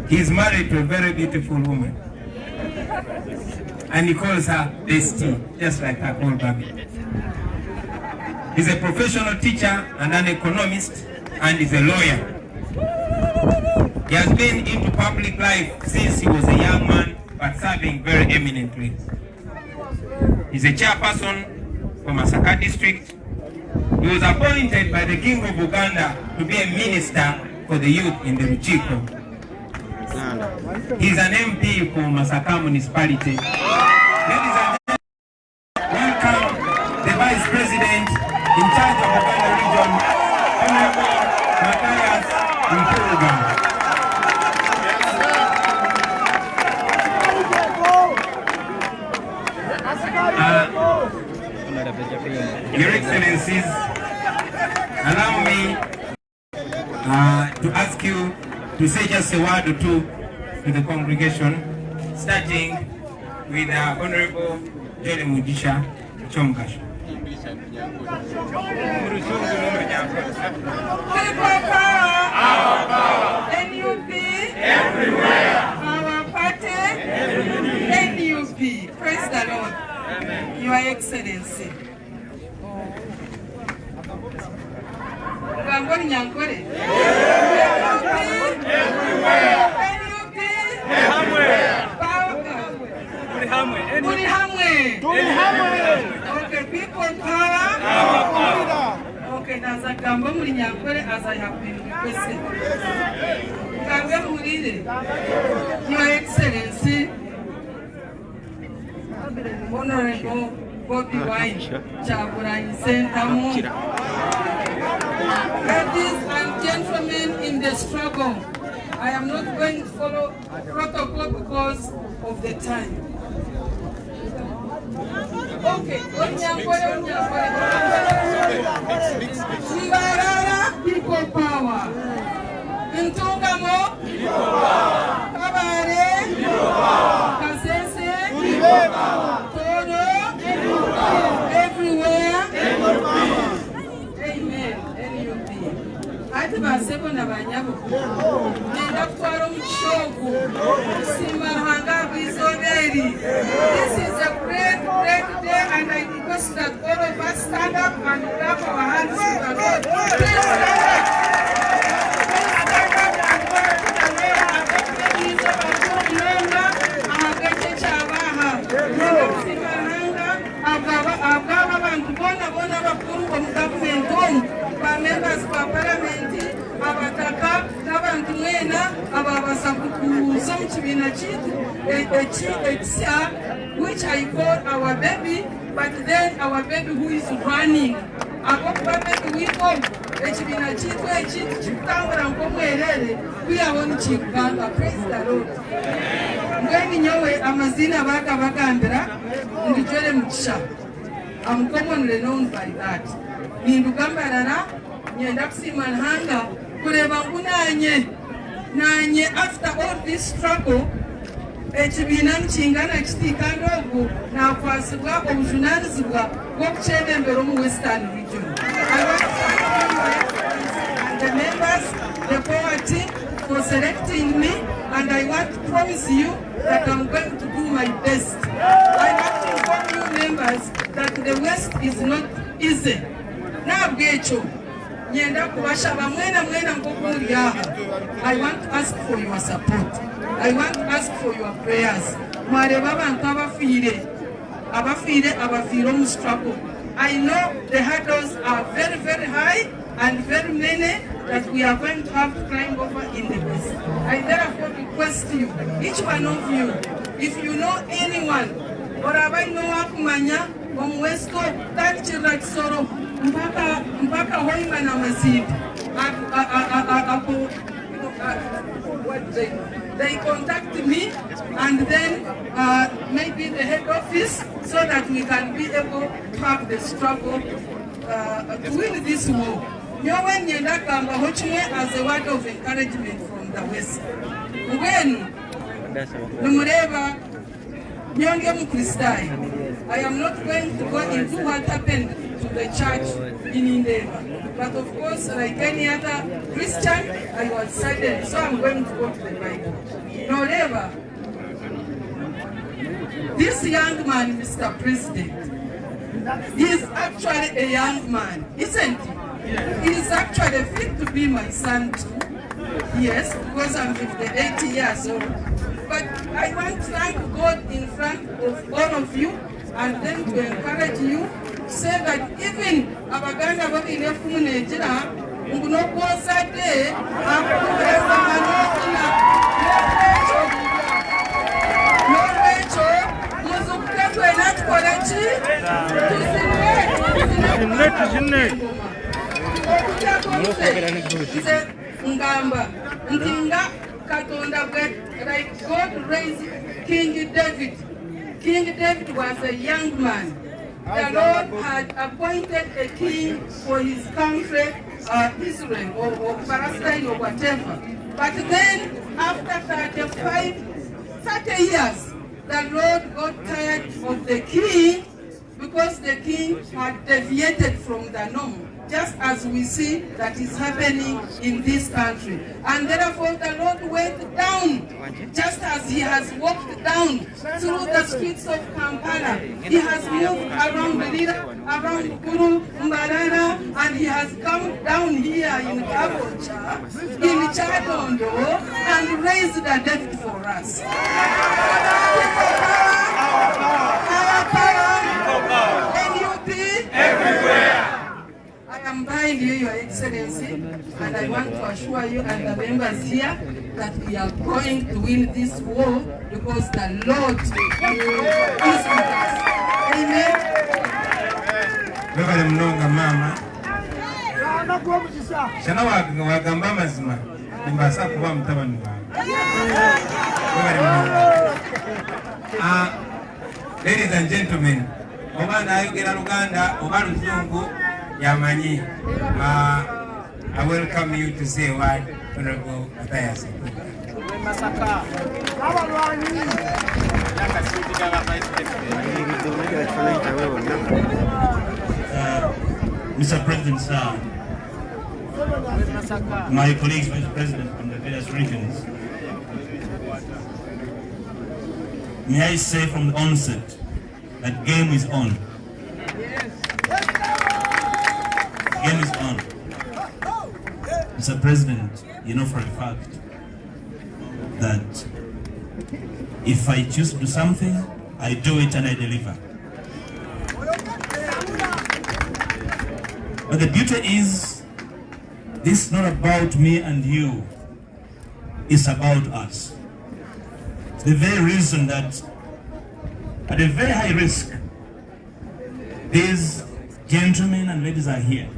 He's married to a very beautiful woman. And he calls her Bestie, just like her old baby. He's a professional teacher and an economist, and he's a lawyer. He has been into public life since he was a young man, but serving very eminently. He's a chairperson for Masaka district. He was appointed by the King of Uganda to be a minister for the youth in the Ruchiko. He's an MP for Masaka municipality. Ladies and gentlemen, welcome the Vice President in charge of Uganda region, Honorable Mathias Mpuga. Your Excellencies, allow me to ask you to say just a word or two to the congregation, starting with Honorable Jolly Mujisha Ichomugashu. People power! Our power! NUP! Everywhere! Our party! NUP! Praise the Lord! Amen. Your Excellency. Everywhere! NUP! Everywhere! Gambo muri Nyankore as I have been requested. Gambo Muride, Your Excellency, Honorable Bobiwine, Chamelon, ladies and gentlemen in the struggle, I am not going to follow protocol because of the time. Okay, Mbarara, people power. Ntungamo, people power. Kabare, people power. Kasese, people power. Toro, people power. Everywhere, people power. Amen. NUP. Ati Ssegona banyabo. Nenda kutwala omukyoogo. Simahanga bwizoberi. This is a great day, and I request that all of us stand up and clap our hands to the Lord. Please stand up. Members of Parliament, abataka n'abantu mwena ababasa kukuza mu kibiina which I call our baby, but then our baby who is running. Abakuba baby wiko ekibiina kitu ekintu kikutambula nk'omwerere kuyabona kikugamba. Praise the Lord. Mbweni nyowe amazina bagambira ndijole mukisha. I'm commonly known by that. Nindugambarara nyenda kusima nhanga kureba ngunanye after all this struggle ekibiina nkingana kitikanda ogwo nakwasibwa obuvunanyizibwa bw'okukyebembera omu Western region. I want to thank you, my Excellency, and the members, the party, for selecting me, and I want to promise you that I'm going to do my best. I want to inform you members that the West is not easy. Nabwecho nyenda kubashaba mwena nk'okuli aha. I want to ask for your support. I want to ask for your prayers. Mwareba abantu abafiire omu struggle. I know the hurdles are very, very high and very many that we are going to have to climb over in the West. I therefore request you, each one of you, if you know anyone or abaino wakumanya omu West takirira kisoro mpaka hoima na masidi they contact me and then maybe the head office so that we can be able to have the struggle to win this war. Nyowe nyenda kamba hochimwe as a word of encouragement from the West. Ngwenu numureba nyonge mukristai. I am not going to go into what happened to the church in Indeba. But of course, like any other Christian, I was silent, so I'm going to go to the Bible. However, this young man, Mr. President, he is actually a young man, isn't he? He is actually fit to be my son too. Yes, because I'm 58 years old. But I want to thank God in front of all of you and then to encourage you to say that even Abaganda working in Nigeria, Ngunokosa Day, like God raised King David. King David was a young man. The Lord had appointed a king for his country, Israel or Palestine or whatever. But then, after 30 years, the Lord got tired of the king because the king had deviated from the norm, just as we see that is happening in this country. And therefore the Lord went down, just as he has walked down through the streets of Kampala. He has moved around Lira, around Kuru, Mbarara, and he has come down here in Kabocha, in Chadondo, and raised the dead for us. Our power, NUP, everywhere. I am by remind you, Your Excellency, and I want to assure you and the members here that we are going to win this war because the Lord is with us. Amen. Bebale mnonga mama. Shana wagamba mazima. Nimbasa kuba mutabani wange. Bebale mnonga. Ladies and gentlemen, obana ayogera Luganda, oba Luzungu, yamanyi. I welcome you to say a word, Honorable Mathias. Mr. President, sir, my colleagues, Vice President from the various regions, may I say from the onset that game is on. Game is on. Mr. President, you know for a fact that if I choose to do something, I do it and I deliver. But the beauty is, this is not about me and you, it's about us. It's the very reason that at a very high risk, these gentlemen and ladies are here.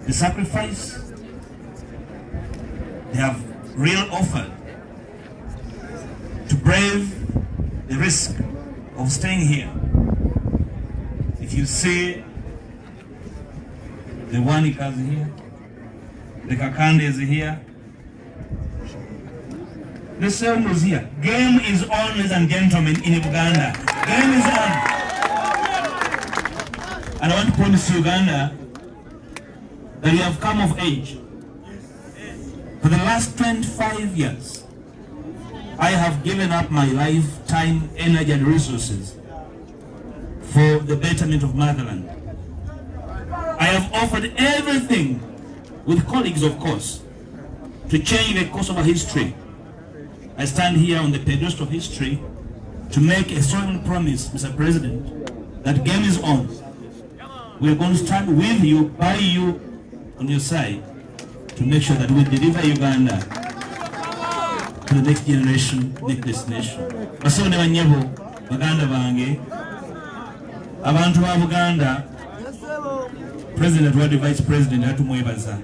The sacrifice they have real offered to brave the risk of staying here. If you see the Wanikas here, the Kakandes here, the Ssegona is here. Game is on, ladies and gentlemen, in Uganda. Game is on. And I want to promise Uganda that we have come of age. For the last 25 years, I have given up my life, time, energy, and resources for the betterment of motherland. I have offered everything, with colleagues of course, to change the course of our history. I stand here on the pedestal of history to make a solemn promise, Mr. President, that game is on. We are going to stand with you, by you, on your side, to make sure that we deliver Uganda to the next generation, next destination. Basone banyabo, Baganda bange, abantu ba Buganda, President wa Vice President atumwebaza.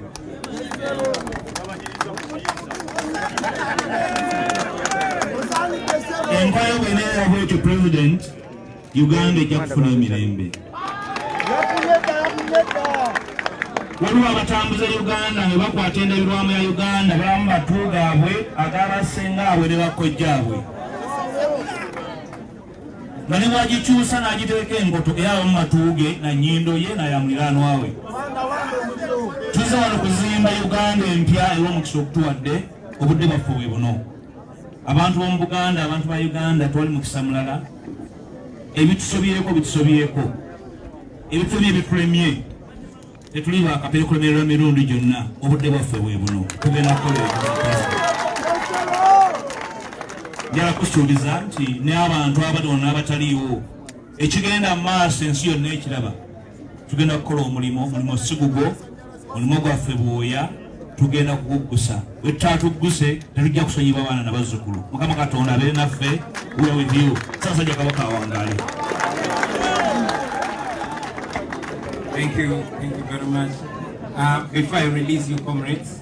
Empire bwenera bwekyo President, Uganda ejja kufuna emirembe. Waliwo abatambuza Uganda nga bakwata endabirwamu ya Uganda balamu matu gaabwe agabasenga abwe ne bakojjaabwe. Nga ne bwagikyusa n'agiteeka enkoto eyaba mu matu ge na nnyindo ye n'aya muliraanwa we. Tuze wano kuzimba Uganda empya olw'omukisa okutuwadde obudde bwaffe bwe buno. Abantu b'omu Buganda, abantu ba Uganda twali mukisa mulala. Ebitusobyeko bitusobyeko. Ebituli ebitulemye. Tetuli bakapere kulemerera mirundi gyonna obudde bwaffe bwe buno. Tugenda kukola njala kusuubiza nti ne abantu abali wano n'abataliiwo ekigenda mu maaso ensi yonna ekiraba tugenda kukola omulimu si gugwo, omulimu gwaffe bwoya tugenda kuguggusa. Bwe tutatugguse tetujja kusonyibwa abaana n'abazzukulu. Mukama Katonda abeere naffe, we are with you. Ssaasajja Kabaka awangaale. Thank you very much. Before I release you, comrades,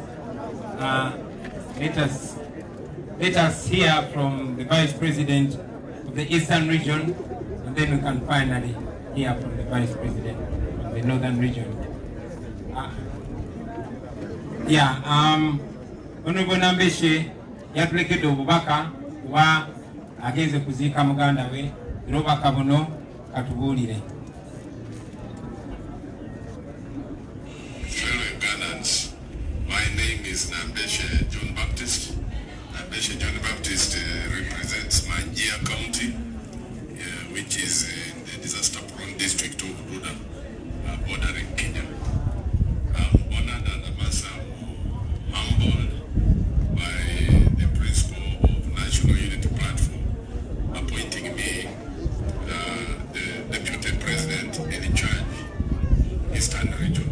let us hear from the Vice President of the Eastern Region, and then we can finally hear from the Vice President of the Northern Region. Honorable Nambeshe yatulekedde obubaka kuba agenze kuziika muganda we, era obubaka buno katubuulire. My name is Nambeshe John Baptist. Nambeshe John Baptist represents Manjia County, which is in the disaster-prone district of Buda, bordering Kenya. I'm honored and humbled by the principal of National Unity Platform appointing me the Deputy President in charge, Eastern Region.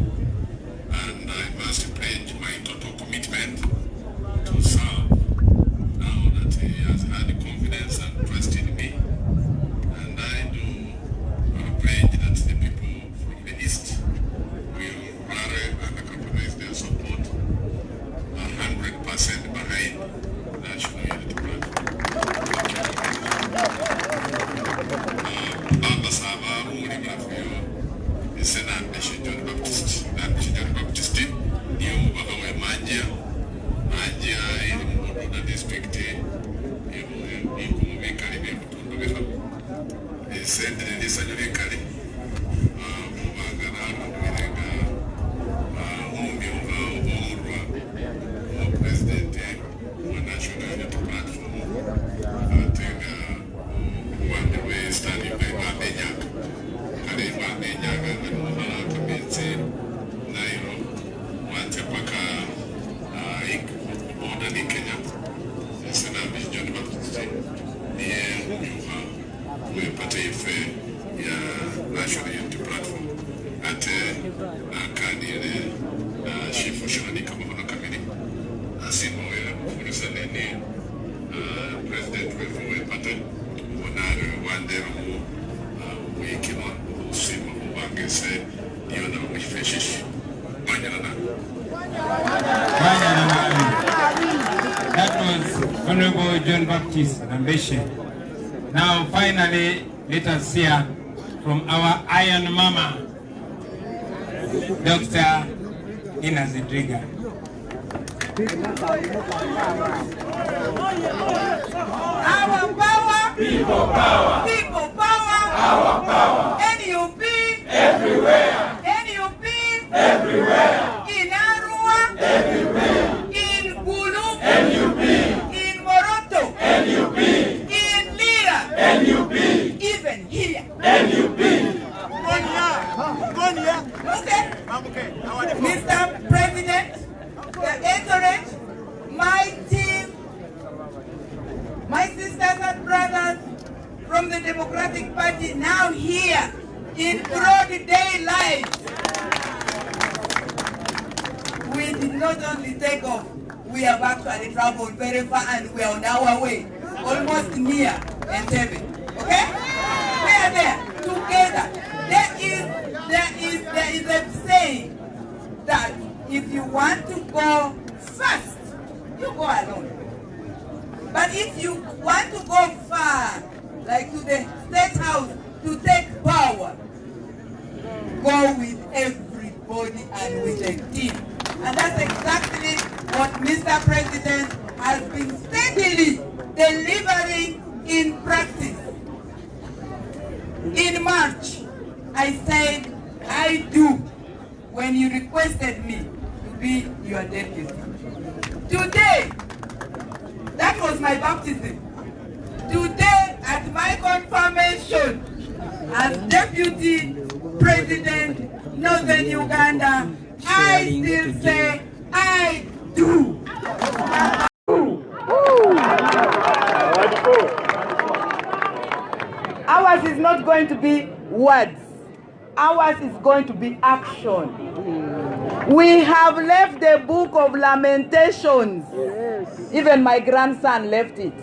wepata ife ya National Unity Platform ate nakandire shifu shirani kama hono kamili asimo ya mfurisa nene President wefu wepata wanare wandero wikima usima Muwonge se yona wifeshish manyana. That was Honorable John Baptist Nambeshe. Now finally, let us hear from our Iron Mama, Dr. Ina Zedriga. Our power, People power. people power, Our power. NUP, Everywhere. NUP, Everywhere. in Arua, Everywhere. in Gulu, NUP. in Moroto, NUP. in Lira, NUP. even here. NUP. Okay. Mr. President, the entourage, my team, my sisters and brothers from the Democratic Party now here in broad daylight. We did not only take off, we have actually traveled very far and we are on our way, almost near Entebbe. Okay? We are there together. There is a saying that if you want to go fast, you go alone. But if you want to go far, like to the State House to take power, go with everybody and with a team. And that's exactly what Mr. President has been steadily delivering in practice. In March, I said, I do, when you requested me to be your deputy. Today, that was my baptism. Today, at my confirmation as Deputy President, Northern Uganda, I still say, I do. Ours is not going to be words. Ours is going to be action. We have left the book of Lamentations. Even my grandson left it.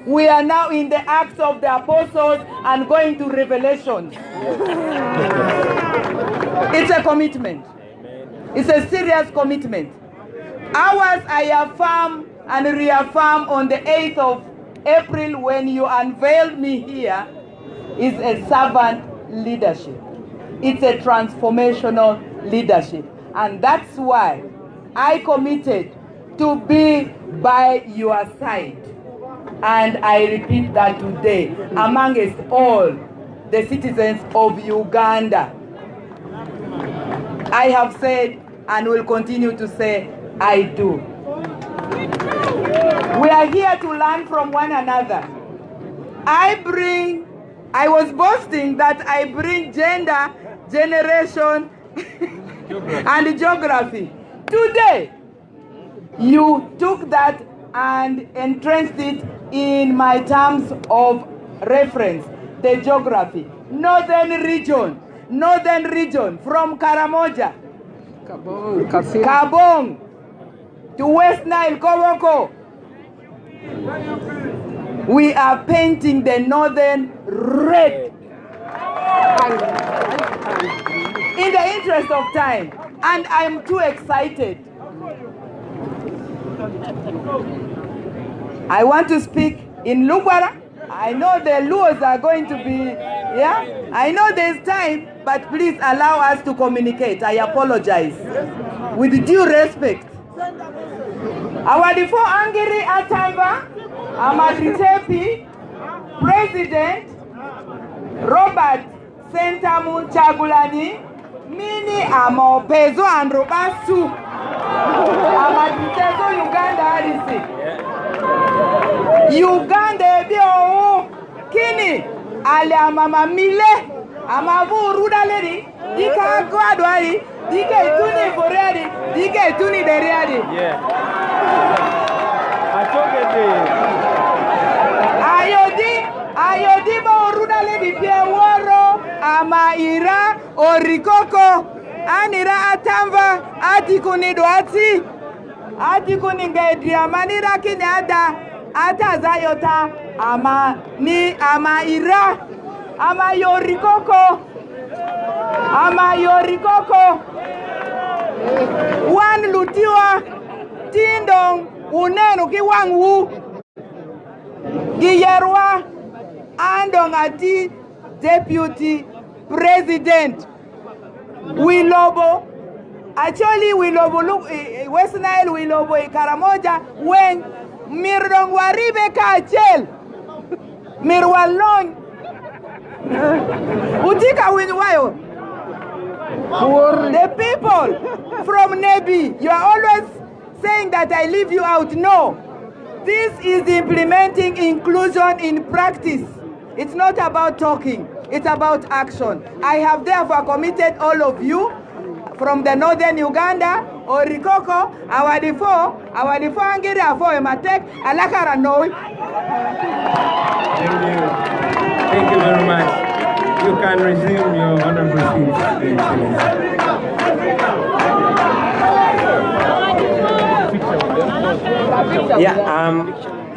We are now in the Acts of the Apostles and going to Revelation. It's a commitment. It's a serious commitment. Ours, I affirm and reaffirm on the 8th of April when you unveiled me here, is a servant leadership. It's a transformational leadership. And that's why I committed to be by your side. And I repeat that today, amongst all the citizens of Uganda. I have said and will continue to say, I do. We are here to learn from one another. I was boasting that I bring gender, generation, and geography. Today, you took that and entrenched it in my terms of reference, the geography. Northern region, from Karamoja, Kabong, to West Nile, Koboko. We are painting the northern red. In the interest of time, and I'm too excited. I want to speak in Lugwara. I know the Luos are going to be, I know there's time, but please allow us to communicate. I apologize. With due respect. Awadifo Angiri Atamba, Amadritepi, President Robert Sentamu Chagulani, Mini Amopezo and Robasu, Amadritezo Uganda Arisi. Uganda bio kini ale amama mile amavu ruda leri dika gwadwari dika ituni foreri dika ituni deriari ayodi Anale di Pieworo, Amaira, Orikoko, Anira Atamba, Atikuni Dwati, Atikuni Gedria, Manira Kinyada, Atazayota, Amaira, Amayorikoko, Amayorikoko, Wan Lutiwa, Tindong, Unenu Kiwangwu, Giyerwa, Andong Ati, Deputy President. Wilobo, actually Wilobo, look, West Nile Wilobo, Karamoja, when Mirdong Waribe Kachel, Mirwalon, Utika Winwayo. The people from Nebi, you are always saying that I leave you out. No. This is implementing inclusion in practice. It's not about talking. It's about action. I have therefore committed all of you from the northern Uganda, Orikoko, Awadifo Angiri Afo Ematek, Alakara Noi. Thank you very much. You can resume your honorable seat.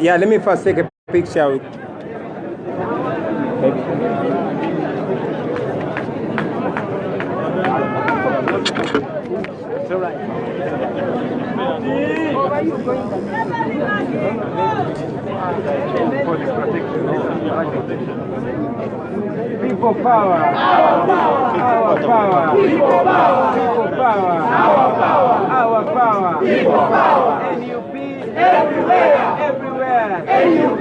Yeah, let me first take a picture with it's all right. People power. Our power. People power. People power. Our power. People power. NUP. Everywhere. Everywhere. NUP.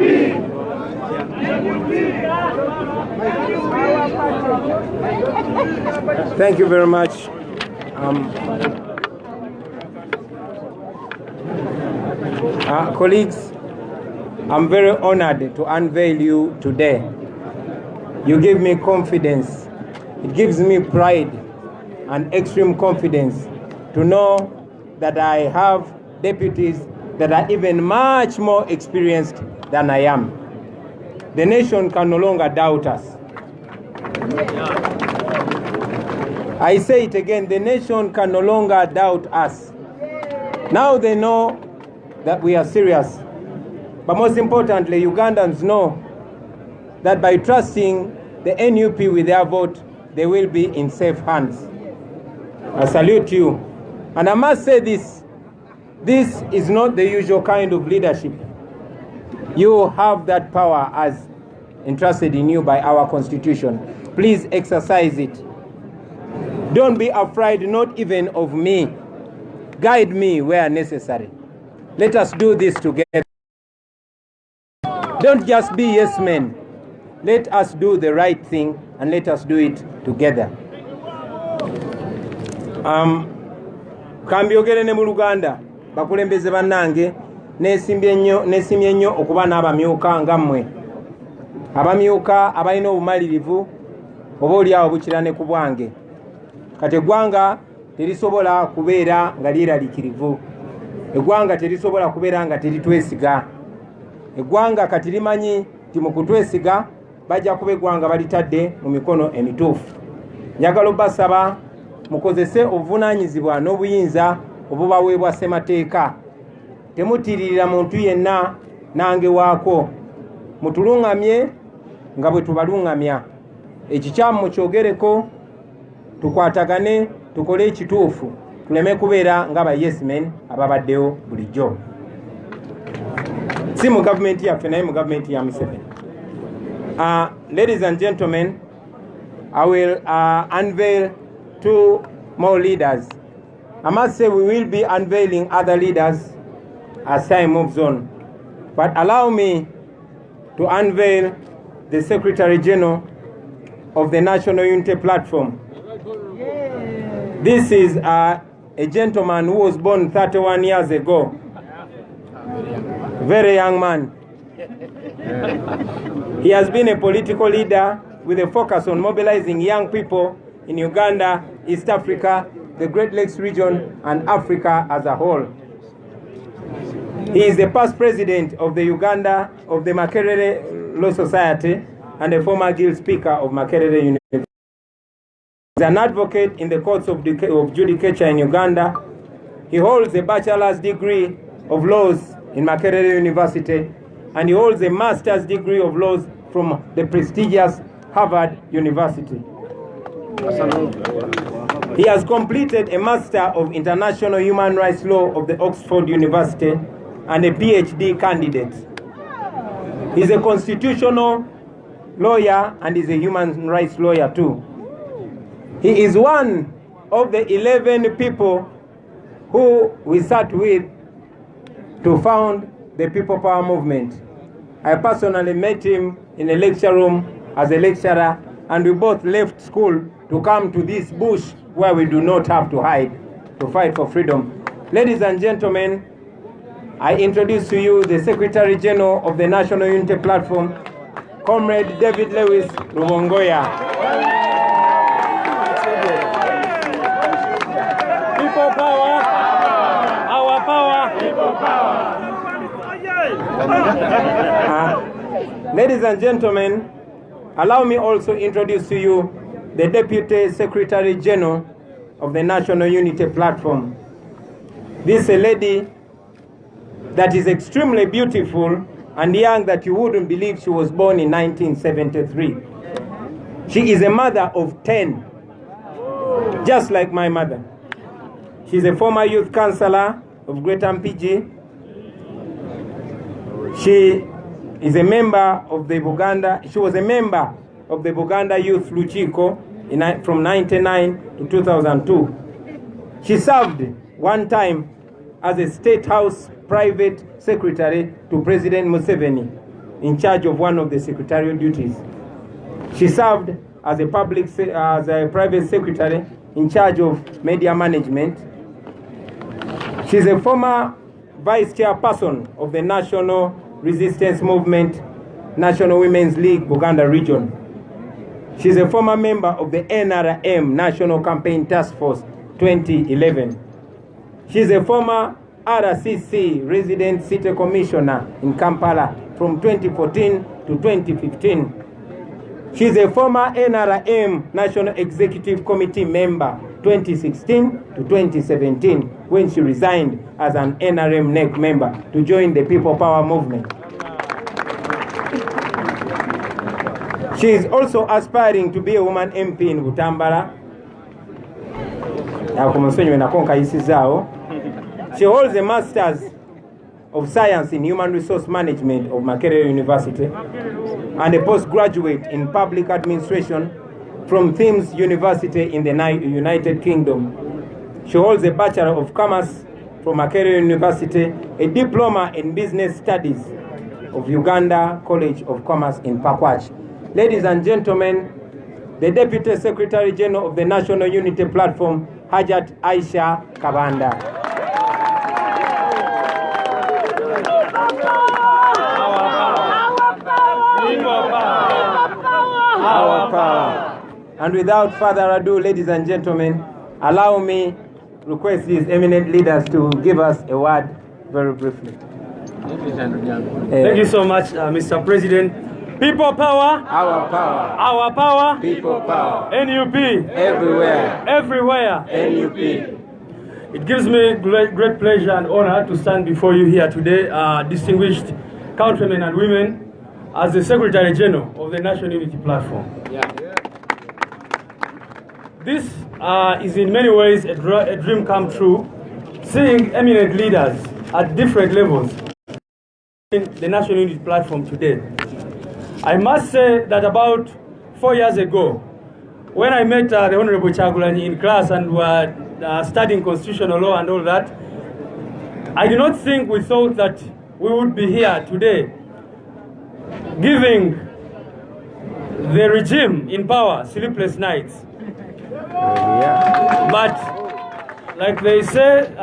Thank you very much. Colleagues, I'm very honored to unveil you today. You give me confidence. It gives me pride and extreme confidence to know that I have deputies that are even much more experienced than I am. The nation can no longer doubt us. I say it again, the nation can no longer doubt us. Now they know that we are serious. But most importantly, Ugandans know that by trusting the NUP with their vote, they will be in safe hands. I salute you. And I must say this is not the usual kind of leadership. You have that power as entrusted in you by our Constitution. Please exercise it. Don't be afraid, not even of me. Guide me where necessary. Let us do this together. Don't just be yes men. Let us do the right thing and let us do it together. Kambyogere ne mu Luganda bakulembeze bannange nesimbye nnyo okuba n'abamyuka nga mmwe. Abamyuka abalina obumalirivu oba oliawo bukira ne ku bwange. Kati eggwanga terisobola kubeera nga lyeraliikirivu. Eggwanga terisobola kubeera nga teritwesiga. Eggwanga kati limanyi ti mu kutwesiga bajja kuba eggwanga balitadde mu mikono emituufu. Njagala obbasaba mukozese obuvunaanyizibwa n'obuyinza obubaweebwa ssemateeka. Temutiririra muntu yenna nange waako. Mutuluŋŋamye nga bwe tubaluŋŋamya. Ekikyamu mukyogereko, tukwatagane, tukole ekituufu. Tuleme kubeera ng'aba yes men ababaddewo bulijjo. Si mu gavumenti yaffe naye mu gavumenti ya Museveni. Ladies and gentlemen, I will unveil 2 more leaders. I must say we will be unveiling other leaders as time moves on. But allow me to unveil the Secretary General of the National Unity Platform. This is a gentleman who was born 31 years ago. Very young man. He has been a political leader with a focus on mobilizing young people in Uganda, East Africa, the Great Lakes region, and Africa as a whole. He is the past president of the Makerere Law Society and a former guild speaker of Makerere University. He is an advocate in the courts of judicature in Uganda. He holds a bachelor's degree of laws in Makerere University, and he holds a master's degree of laws from the prestigious Harvard University. He has completed a Master of International Human Rights Law of the Oxford University and a PhD candidate. He is a constitutional lawyer and is a human rights lawyer too. He is one of the 11 people who we sat with to found the People Power Movement. I personally met him in a lecture room as a lecturer, and we both left school to come to this bush where we do not have to hide, to fight for freedom. Ladies and gentlemen, I introduce to you the Secretary General of the National Unity Platform, Comrade David Lewis Rubongoya. People power, our power, people power. Ladies and gentlemen, allow me also introduce to you the Deputy Secretary General of the National Unity Platform. This is a lady that is extremely beautiful and young that you wouldn't believe she was born in 1973. She is a mother of 10, just like my mother. She's a former youth councillor of Greater Mpigi. She is a member of the Buganda. She was a member of the Buganda Youth Luchiko from 1999 to 2002. She served one time as a State House private secretary to President Museveni, in charge of one of the secretarial duties. She served as a private secretary in charge of media management. She's a former vice chairperson of the National Resistance Movement, National Women's League, Buganda region. She's a former member of the NRM, National Campaign Task Force, 2011. She's a former RCC Resident City Commissioner in Kampala from 2014 to 2015. She's a former NRM National Executive Committee member 2016 to 2017 when she resigned as an NRM NEC member to join the People Power Movement. She is also aspiring to be a woman MP in Butambala. She holds a Master's of Science in Human Resource Management of Makerere University and a postgraduate in Public Administration from Thames University in the United Kingdom. She holds a Bachelor of Commerce from Makerere University, a Diploma in Business Studies of Uganda College of Commerce in Pakwach. Ladies and gentlemen, the Deputy Secretary General of the National Unity Platform, Hajat Aisha Kabanda. Our power. And without further ado, ladies and gentlemen, allow me to request these eminent leaders to give us a word very briefly. Thank you so much, Mr. President. People power. Our power. Our power. People power. NUP. Everywhere. Everywhere. NUP. It gives me great pleasure and honor to stand before you here today, distinguished countrymen and women, as the Secretary General of the National Unity Platform. Yeah. This is in many ways a dream come true, seeing eminent leaders at different levels in the National Unity Platform today. I must say that about 4 years ago, when I met the Honorable Chamelon in class and were studying constitutional law and all that, I do not think we thought that we would be here today giving the regime in power sleepless nights. But like they say,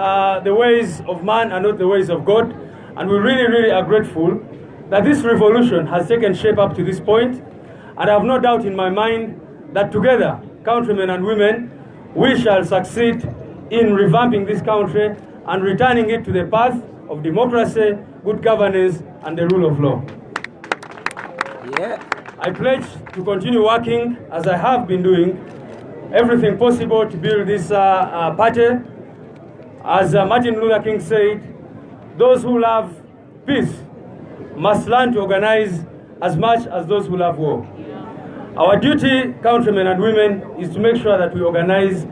the ways of man are not the ways of God, and we really are grateful that this revolution has taken shape up to this point, and I have no doubt in my mind that together, countrymen and women, we shall succeed in revamping this country and returning it to the path of democracy, good governance, and the rule of law. Yeah. I I pledge to continue working as I have been doing, everything possible to build this party. As Martin Luther King said, those who love peace must learn to organize as much as those who love war. Our duty, countrymen and women, is to make sure that we organize,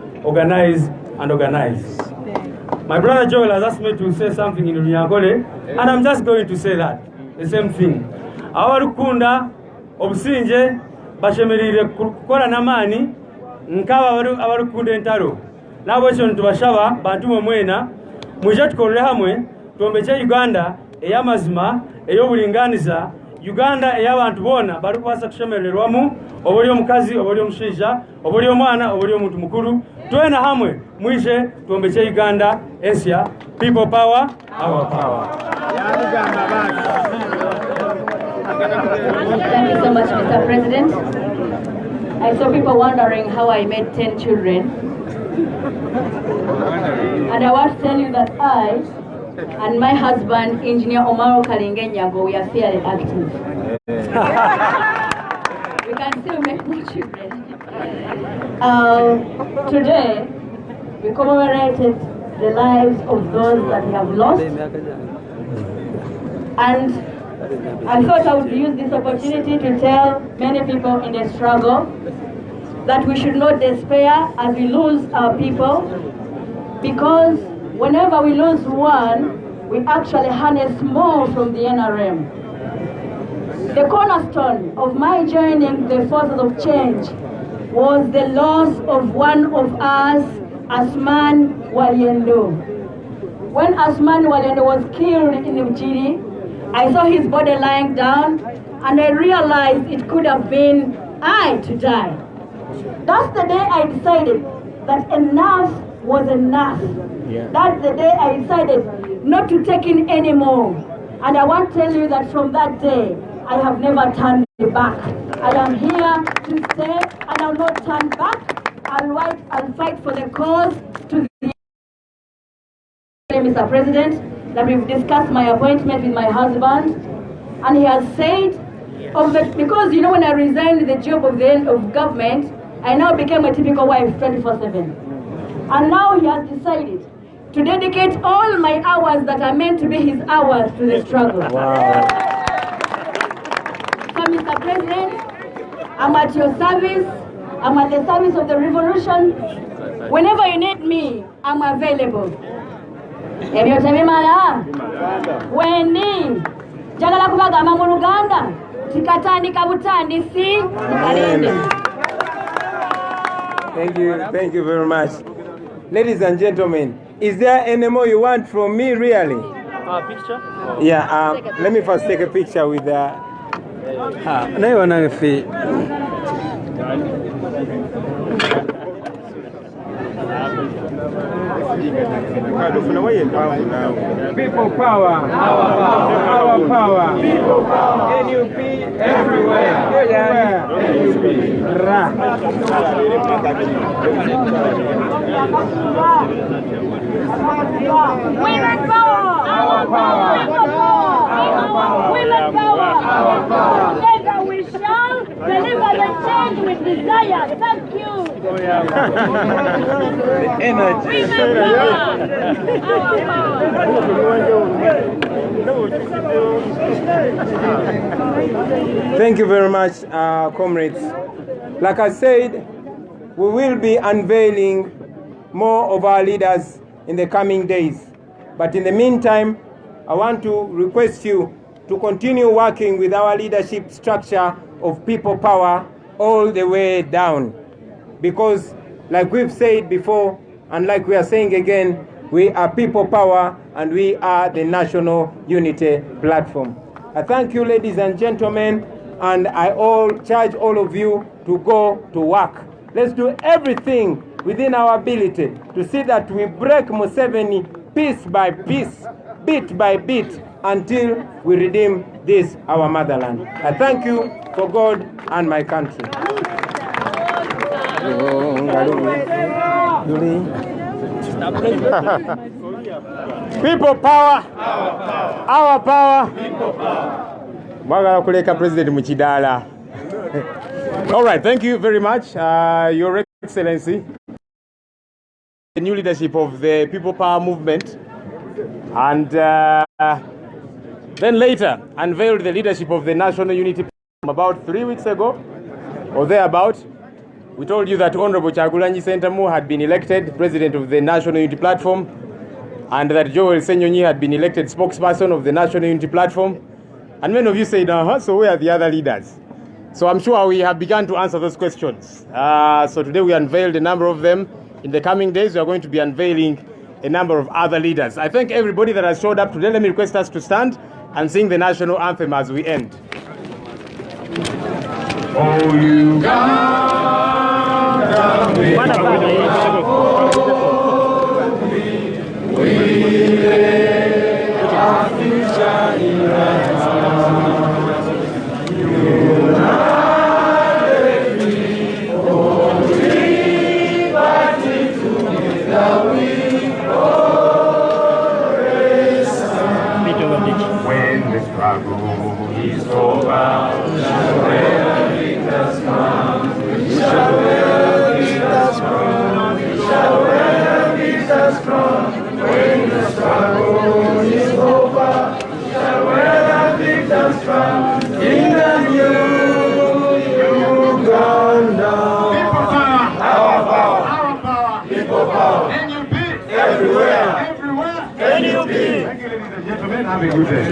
and organize. My brother Joel has asked me to say something in Runyankole, and I'm just going to say that, the same thing. Abarukunda, obusinje, bashemerire kukola namani, nkawa abarukunda entaro. Nabo ekyo ntubashaba bantu mwena muje tukolere hamwe tuombeche Uganda eyamazima eyobulinganiza Uganda ey'abantu bona bari kwasa kushemererwamu obuli omukazi obuli omushaija obuli omwana obuli omuntu mukuru twena hamwe mwishe tuombeche Uganda Asia people power our power. Thank you so much, Mr. President. I saw people wondering how I made 10 children. And I want to tell you that I and my husband, Engineer Omaro Kalingenyago, we are fairly active. We can still make more children. Today, we commemorated the lives of those that we have lost. And I thought I would use this opportunity to tell many people in the struggle that we should not despair as we lose our people, because whenever we lose one, we actually harness more from the NRM. The cornerstone of my joining the forces of change was the loss of one of us, Asman Waliendo. When Asman Waliendo was killed in Ujiri, I saw his body lying down and I realized it could have been I to die. That's the day I decided that enough was enough. Yeah. That's the day I decided not to take in anymore. And I want to tell you that from that day, I have never turned back. I am here to stay and I will not turn back. I'll fight for the cause to the Mr. President, that we've discussed my appointment with my husband. And he has said, because you know when I resigned the job of the end of government, I now became a typical wife 24/7. And now he has decided to dedicate all my hours that are meant to be his hours to the struggle. Wow. So Mr. President, I'm at your service. I'm at the service of the revolution. Whenever you need me, I'm available. Weni jagala kubagamba mu Uganda tikatandika butandisi tikalende. Thank you very much. Ladies and gentlemen, is there any more you want from me, really? Picture? Yeah, let me first take a picture with People power, our power, people power, NUP everywhere, NUP. Women power, our power, women power, our power. Together we shall deliver the change we desire. Thank you. Energy. Women power, our Thank you very much, comrades. Like I said, we will be unveiling more of our leaders in the coming days. But in the meantime, I want to request you to continue working with our leadership structure of people power all the way down. Because like we've said before, and like we are saying again, we are people power and we are the National Unity Platform. I thank you, ladies and gentlemen, and I charge all of you to go to work. Let's do everything within our ability to see that we break Museveni piece by piece, bit by bit, until we redeem this, our motherland. I thank you for God and my country. People power, our power. Mwagala kuleka president mukidala. All right, thank you very much, Your Excellency. The new leadership of the People Power Movement, and then later unveiled the leadership of the National Unity Platform about 3 weeks ago, or thereabout. We told you that Honorable Kyagulanyi Ssentamu had been elected President of the National Unity Platform, and that Joel Ssenyonyi had been elected spokesperson of the National Unity Platform. And many of you said, so where are the other leaders? So I'm sure we have begun to answer those questions. So today we unveiled a number of them. In the coming days, we are going to be unveiling a number of other leaders. I thank everybody that has showed up today. Let me request us to stand and sing the national anthem as we end. Oh, Uganda, we lay our future in thy hands. When the struggle is over, shall wear victor's crown. We shall wear victor's crown. We shall wear victor's crown. When the struggle is over, shall wear victor's crown. In the new Uganda. People power. Our power. Our power. People power. NUP. Everywhere. Everywhere. NUP. Thank you, ladies and gentlemen. Have a good day.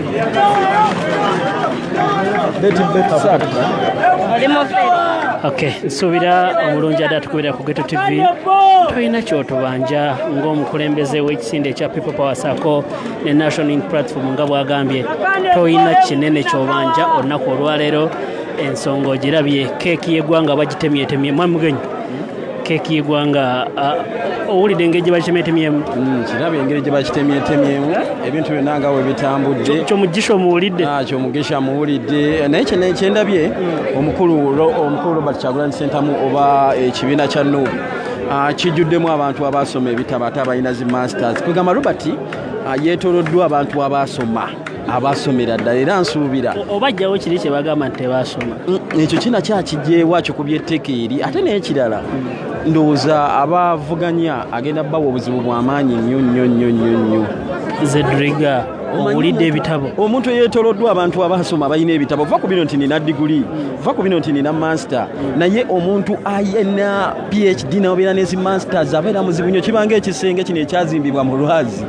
Okay, nsuubira omulungi adda tukubira ku Geto TV tolina kyotubanja ng'omukulembeze w'ekisinde ekya People Power Sako ne National Unity Platform nga bw'agambye tolina kinene kyobanja olunaku olwaleero ensonga ogirabye keeki y'eggwanga bagitemyetemye mwamugenyi keeki y'eggwanga owulidde engeri gye bakitemyetemyemu kiraba engeri gye bakitemyetemyemu ebintu byonna nga we bitambudde kyomugisha omuwulidde kyomugisha muwulidde naye kyendabye omukulu Robert Kyagulanyi Ssentamu oba ekibiina kya NUP kijjuddemu abantu abaasoma ebitabo ate abalina zi masters kwegamba Robert yeetoloddwa abantu abasomera ddala era nsuubira obajjawo kiri kye bagamba nti tebaasoma ekyo kinakyakijjeewa kyo ku byetteeka eri ate n'ekirala ndowooza abavuganya agenda bawa obuzibu bw'amaanyi nnyo Zedriga owulidde ebitabo omuntu eyeetoloddwa abantu abasoma abalina ebitabo va ku bino nti nina diguli va ku bino nti nina master naye omuntu ayina PhD naobeera nezi masters abeera muzibu nnyo kibanga ekisenge kino ekyazimbibwa mu lwazi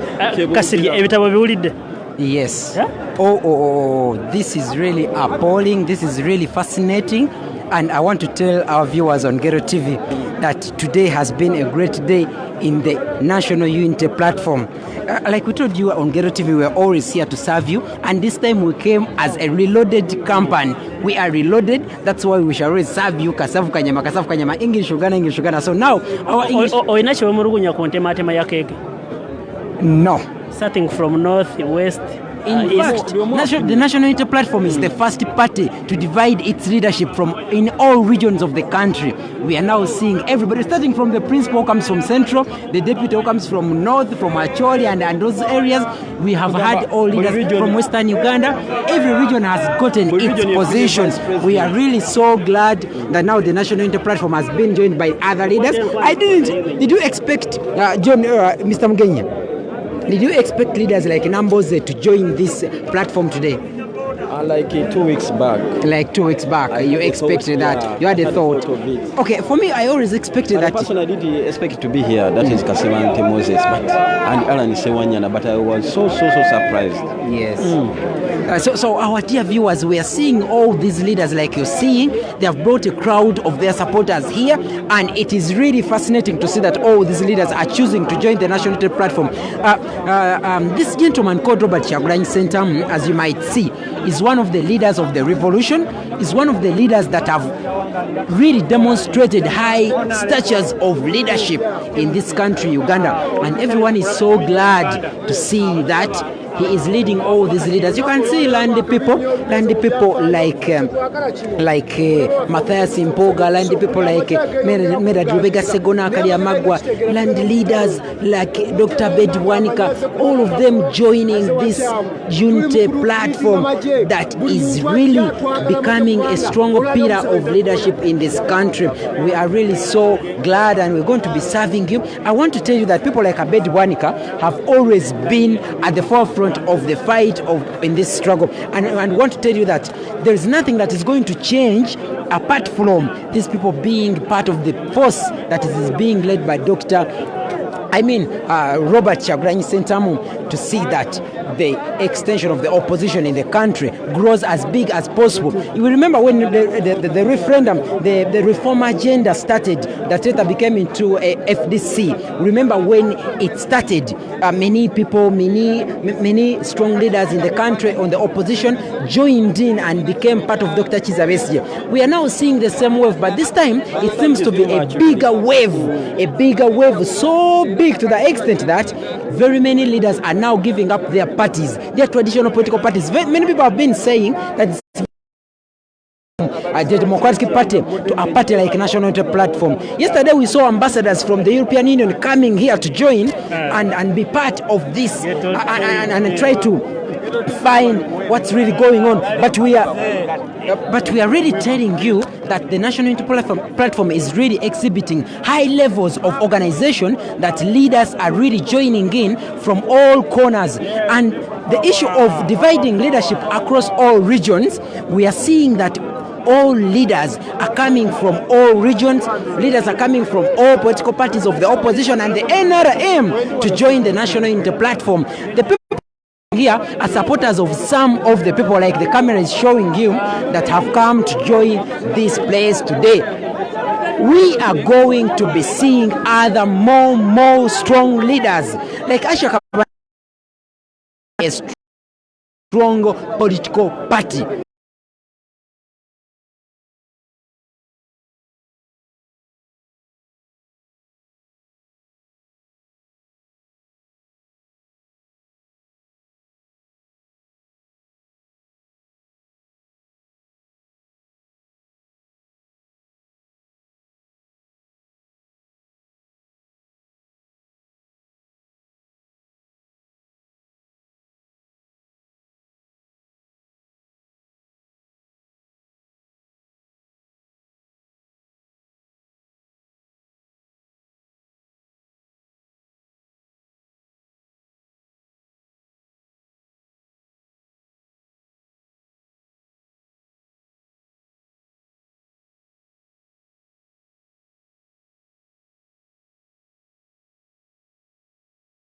Kasirye ebitabo biwulidde Yes. Oh, this is really appalling. This is really fascinating. And I want to tell our viewers on Geto TV that today has been a great day in the National Unity Platform. Like we told you on Geto TV, we are always here to serve you. And this time we came as a reloaded company. We are reloaded. That's why we shall always serve you. Kasafu kanyama, English Uganda. So now, our English... No. Starting from north, west, in fact, the National Unity Platform is the first party to divide its leadership from in all regions of the country. We are now seeing everybody, starting from the principal who comes from Central, the deputy who comes from North, from Acholi and those areas. We have had all leaders from Western Uganda. Every region has gotten its positions. We are really so glad that now the National Unity Platform has been joined by other leaders. Did you expect, Mr. Mugenya? Did you expect leaders like Nambooze to join this platform today? Like 2 weeks back. Like 2 weeks back, you expected that. You had a thought. Okay, for me, I always expected that. The person I did expect to be here, that is Kasemante Moses, and Alan Ssewanyana, but I was so surprised. Yes. So our dear viewers, we are seeing all these leaders like you're seeing. They have brought a crowd of their supporters here, and it is really fascinating to see that all these leaders are choosing to join the National Unity Platform. This gentleman called Robert Kyagulanyi Ssentamu, as you might see, is one of the leaders of the revolution, is one of the leaders that have really demonstrated high statures of leadership in this country, Uganda. And everyone is so glad to see that he is leading all these leaders. You can see land people like Mathias Mpuga, land people like Begase, Ssegona, Magwa, land leaders like Dr. Bobiwine, all of them joining this unity platform that is really becoming a stronger pillar of leadership in this country. We are really so glad, and we're going to be serving you. I want to tell you that people like Bobiwine have always been at the forefront of the fight in this struggle, and I want to tell you that there is nothing that is going to change apart from these people being part of the force that is being led by Robert Kyagulanyi Ssentamu, to see that the extension of the opposition in the country grows as big as possible. You remember when the referendum, the reform agenda started, that later became into a FDC. Remember when it started, many people, many strong leaders in the country on the opposition joined in and became part of Dr. Kizza Besigye. We are now seeing the same wave, but this time it seems to be a bigger wave, so big to the extent that very many leaders are now giving up their parties, their traditional political parties. Many people have been saying that the Democratic Party to a party like National Unity Platform. Yesterday we saw ambassadors from the European Union coming here to join and be part of this and try to find what's really going on. But we are really telling you that the National Unity Platform is really exhibiting high levels of organization, that leaders are really joining in from all corners. And the issue of dividing leadership across all regions, we are seeing that all leaders are coming from all regions, leaders are coming from all political parties of the opposition and the NRM to join the National Unity Platform. The people here are supporters of some of the people, like the camera is showing you, that have come to join this place today. We are going to be seeing other more strong leaders like Asha, a strong political party.